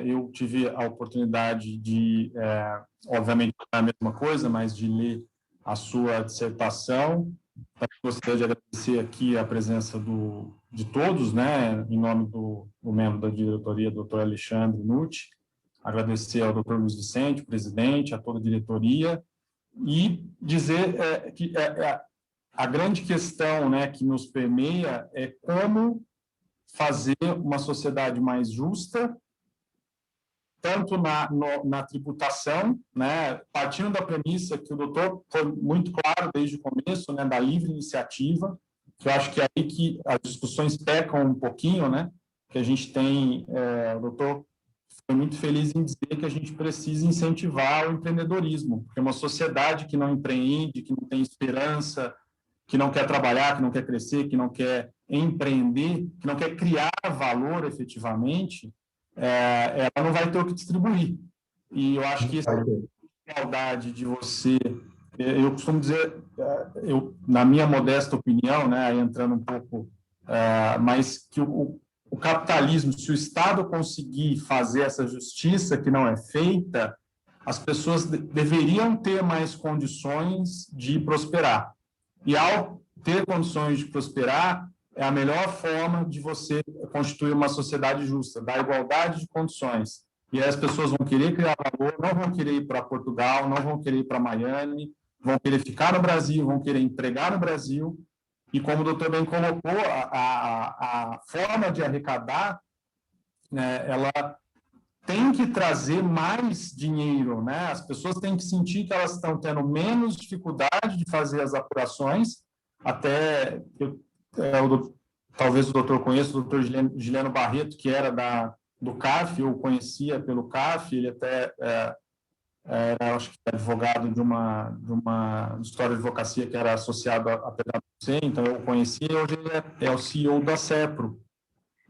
Eu tive a oportunidade de, obviamente, não é a mesma coisa, mas de ler a sua dissertação. Gostaria de agradecer aqui a presença de todos, né, em nome do membro da diretoria, doutor Alexandre Nucci, agradecer ao doutor Luiz Vicente, presidente, a toda a diretoria, e dizer que a grande questão, né, que nos permeia é como fazer uma sociedade mais justa, tanto na tributação, né, partindo da premissa que o doutor foi muito claro desde o começo, né, da livre iniciativa, que eu acho que é aí que as discussões pecam um pouquinho, né, que a gente tem, o doutor foi muito feliz em dizer que a gente precisa incentivar o empreendedorismo, porque uma sociedade que não empreende, que não tem esperança, que não quer trabalhar, que não quer crescer, que não quer empreender, que não quer criar valor efetivamente, ela não vai ter o que distribuir. E eu acho que essa igualdade de você... Eu costumo dizer, na minha modesta opinião, né, entrando um pouco, mas que o capitalismo, se o Estado conseguir fazer essa justiça que não é feita, as pessoas deveriam ter mais condições de prosperar. E, ao ter condições de prosperar, é a melhor forma de você constituir uma sociedade justa, da igualdade de condições. E aí as pessoas vão querer criar valor, não vão querer ir para Portugal, não vão querer ir para Miami, vão querer ficar no Brasil, vão querer empregar no Brasil. E como o doutor bem colocou, a forma de arrecadar, né, ela tem que trazer mais dinheiro, né? As pessoas têm que sentir que elas estão tendo menos dificuldade de fazer as apurações, até... talvez o doutor conheça o doutor Giliano Barreto, que era do CAF, eu o conhecia pelo CAF, ele até era, acho que, advogado de uma história de advocacia que era associado à PwC, então eu o conhecia, e hoje ele é o CEO da CEPRO.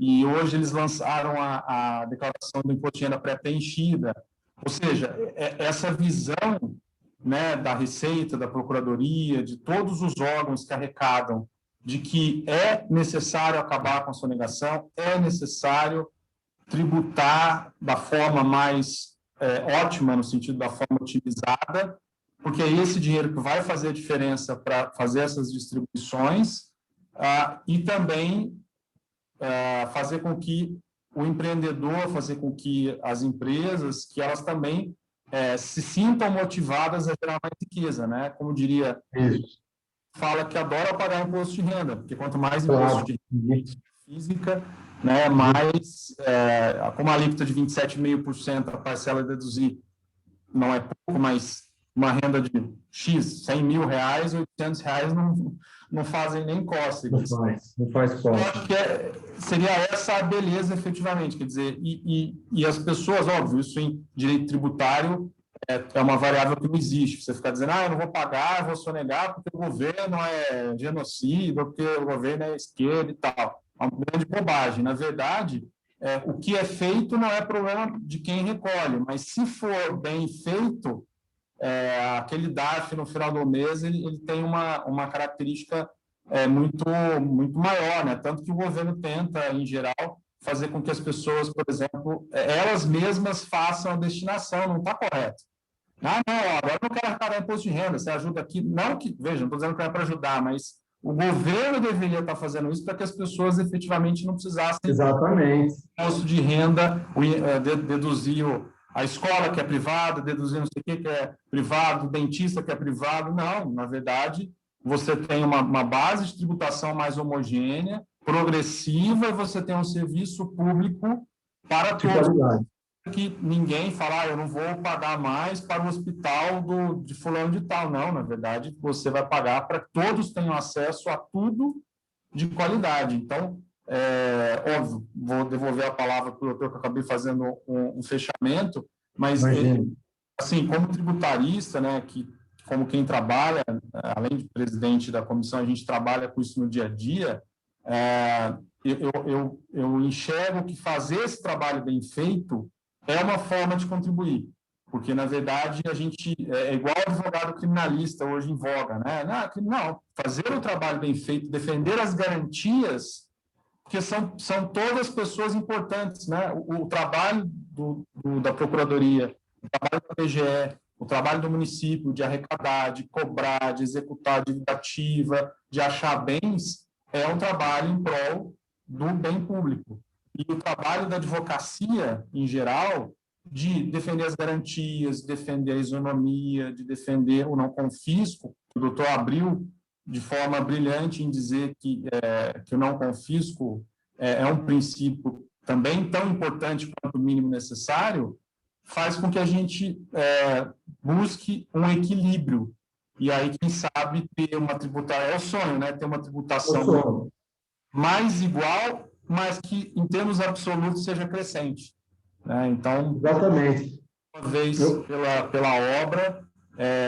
E hoje eles lançaram a declaração do imposto de renda pré-preenchida. Ou seja, essa visão, né, da Receita, da Procuradoria, de todos os órgãos que arrecadam, de que é necessário acabar com a sonegação, é necessário tributar da forma mais ótima, no sentido da forma otimizada, porque é esse dinheiro que vai fazer a diferença para fazer essas distribuições, e também fazer com que o empreendedor, fazer com que as empresas, que elas também se sintam motivadas a gerar mais riqueza, né? Como diria fala que adora pagar imposto de renda, porque quanto mais imposto de renda física, né, mais, como a alíquota de 27,5%, a parcela a deduzir não é pouco, mas uma renda de X, 100 mil reais, 800 reais não fazem nem cócegas. Não faz Eu cócegas. acho que seria essa a beleza, efetivamente, quer dizer, e as pessoas, óbvio, isso em direito tributário é uma variável que não existe. Você ficar dizendo, eu não vou pagar, eu vou sonegar porque o governo é genocida, porque o governo é esquerda e tal. É uma grande bobagem. Na verdade, o que é feito não é problema de quem recolhe, mas se for bem feito, aquele DARF no final do mês ele tem uma característica muito maior, né? Tanto que o governo tenta, em geral, fazer com que as pessoas, por exemplo, elas mesmas façam a destinação, não está correto. Não, agora eu não quero pagar imposto de renda, você ajuda aqui. Não que, veja, não estou dizendo que é para ajudar, mas o governo deveria estar fazendo isso para que as pessoas efetivamente não precisassem imposto de renda, deduzir a escola que é privada, deduzir não sei o que é privado, o dentista que é privado. Não, na verdade, você tem uma base de tributação mais homogênea, progressiva, e você tem um serviço público para todos. Que ninguém fala, eu não vou pagar mais para o hospital de fulano de tal. Não, na verdade, você vai pagar para que todos tenham acesso a tudo de qualidade. Então, óbvio, vou devolver a palavra para o doutor, que eu acabei fazendo um fechamento, mas, assim, como tributarista, né, como quem trabalha, além de presidente da comissão, a gente trabalha com isso no dia a dia, eu enxergo que fazer esse trabalho bem feito é uma forma de contribuir, porque, na verdade, a gente é igual advogado criminalista hoje em voga, né? Não, fazer o trabalho bem feito, defender as garantias, porque são todas pessoas importantes, né? O trabalho da Procuradoria, o trabalho da PGE, o trabalho do município de arrecadar, de cobrar, de executar dívida ativa, de achar bens, é um trabalho em prol do bem público. E o trabalho da advocacia, em geral, de defender as garantias, de defender a isonomia, de defender o não confisco, o doutor abriu de forma brilhante em dizer que o não confisco é um princípio também tão importante quanto o mínimo necessário, faz com que a gente busque um equilíbrio. E aí, quem sabe, ter uma tributação, é o sonho, né? Ter uma tributação mais igual, mas que, em termos absolutos, seja crescente. Né? Então, exatamente. Uma vez pela obra,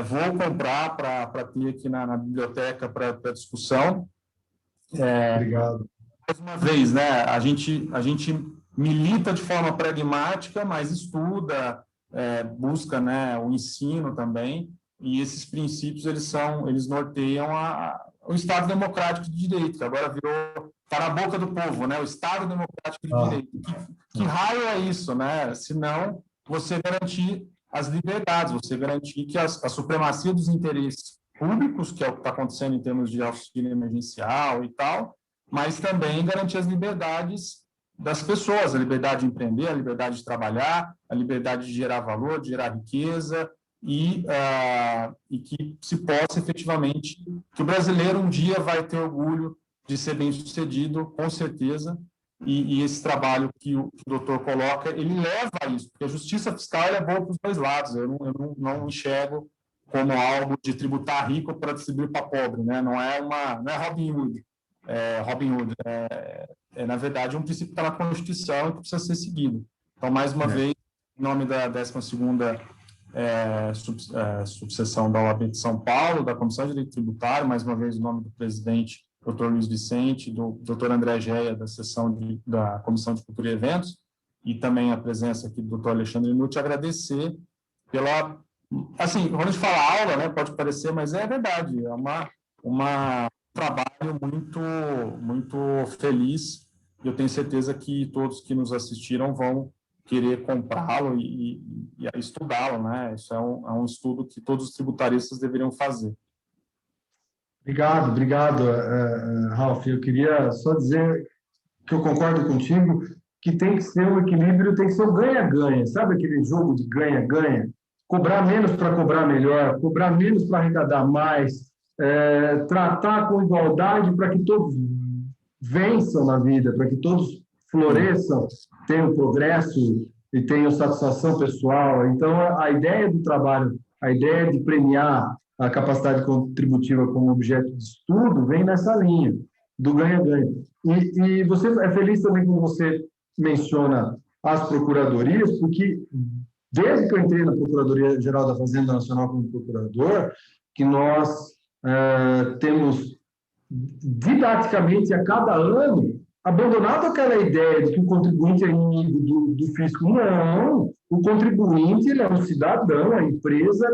vou comprar para ter aqui na biblioteca para discussão. Obrigado. Mais uma vez, né? A gente milita de forma pragmática, mas estuda, busca, né, o ensino também, e esses princípios eles norteiam o Estado Democrático de Direito, que agora está na boca do povo, né? O Estado Democrático de Direito. Que raio é isso, né? Se não, você garantir as liberdades, você garantir que a supremacia dos interesses públicos, que é o que está acontecendo em termos de auxílio emergencial e tal, mas também garantir as liberdades das pessoas, a liberdade de empreender, a liberdade de trabalhar, a liberdade de gerar valor, de gerar riqueza, e que se possa efetivamente, que o brasileiro um dia vai ter orgulho de ser bem-sucedido, com certeza, e esse trabalho que o doutor coloca, ele leva a isso, porque a justiça fiscal é boa para os dois lados, eu não enxergo como algo de tributar rico para distribuir para pobre, né? Não é Robin Hood, na verdade, um princípio que está na Constituição e que precisa ser seguido. Então, mais uma vez, em nome da 12ª subseção da OAB de São Paulo, da Comissão de Direito Tributário, mais uma vez, em nome do presidente, Dr. Luiz Vicente, do Dr. André Geia, da Comissão de Cultura e Eventos, e também a presença aqui do Dr. Alexandre Nutti, agradecer pela... Assim, quando a gente fala aula, né, pode parecer, mas é verdade, é um trabalho muito feliz. Eu tenho certeza que todos que nos assistiram vão querer comprá-lo e estudá-lo, né? Isso é um estudo que todos os tributaristas deveriam fazer. Obrigado, Ralf. Eu queria só dizer que eu concordo contigo, que tem que ser um equilíbrio, tem que ser um ganha-ganha. Sabe aquele jogo de ganha-ganha? Cobrar menos para cobrar melhor, cobrar menos para arrecadar mais, tratar com igualdade para que todos vençam na vida, para que todos floresçam, tenham progresso e tenham satisfação pessoal. Então, a ideia do trabalho, a ideia de premiar a capacidade contributiva como objeto de estudo vem nessa linha do ganha-ganha. E você é feliz também quando você menciona as procuradorias, porque desde que eu entrei na Procuradoria-Geral da Fazenda Nacional como procurador, que nós temos didaticamente a cada ano abandonado aquela ideia de que o contribuinte é inimigo do fisco. Não, o contribuinte ele é um cidadão, a empresa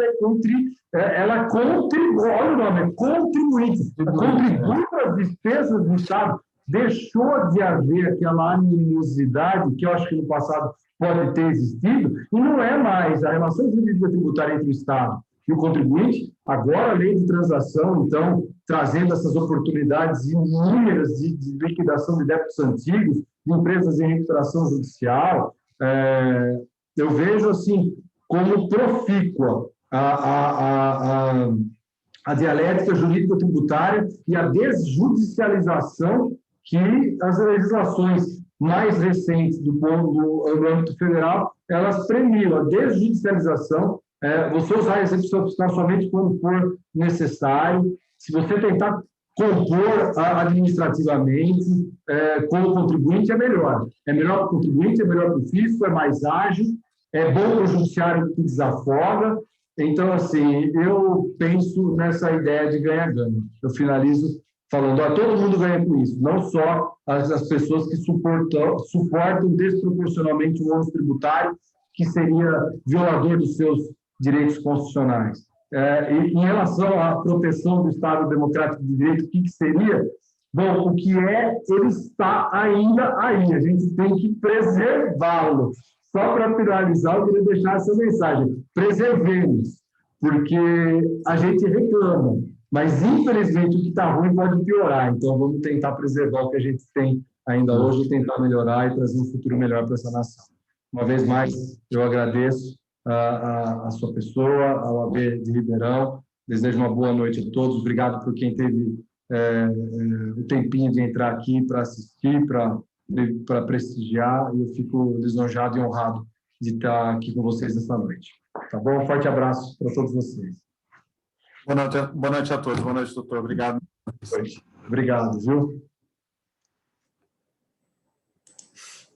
ela contribui, olha o nome, é contribuinte, contribui para as despesas do Estado. Deixou de haver aquela animosidade que eu acho que no passado pode ter existido, e não é mais a relação jurídica tributária entre o Estado e o contribuinte. Agora a lei de transação, então, trazendo essas oportunidades inúmeras de liquidação de débitos antigos, de empresas em recuperação judicial, eu vejo assim como profícua a dialética jurídico-tributária e a desjudicialização que as legislações mais recentes do âmbito federal, elas premiam a desjudicialização. Você usar a execução fiscal somente quando for necessário. Se você tentar compor administrativamente com o contribuinte, é melhor. É melhor para o contribuinte, é melhor para o fisco, é mais ágil, é bom para o judiciário que desafoga. Então, assim, eu penso nessa ideia de ganha-ganha. Eu finalizo falando, todo mundo ganha com isso, não só as pessoas que suportam desproporcionalmente o ônus tributário, que seria violador dos seus direitos constitucionais. Em relação à proteção do Estado Democrático de Direito, o que seria? Bom, o que ele está ainda aí, a gente tem que preservá-lo. Só para finalizar, eu queria deixar essa mensagem: preservemos, porque a gente reclama, mas infelizmente o que está ruim pode piorar, então vamos tentar preservar o que a gente tem ainda hoje, tentar melhorar e trazer um futuro melhor para essa nação. Uma vez mais, eu agradeço a sua pessoa, ao OAB de Ribeirão, desejo uma boa noite a todos, obrigado por quem teve o tempinho de entrar aqui para assistir, para prestigiar, e eu fico lisonjeado e honrado de estar aqui com vocês esta noite. Tá bom? Um forte abraço para todos vocês. Boa noite a todos. Boa noite, doutor. Obrigado. Obrigado, viu?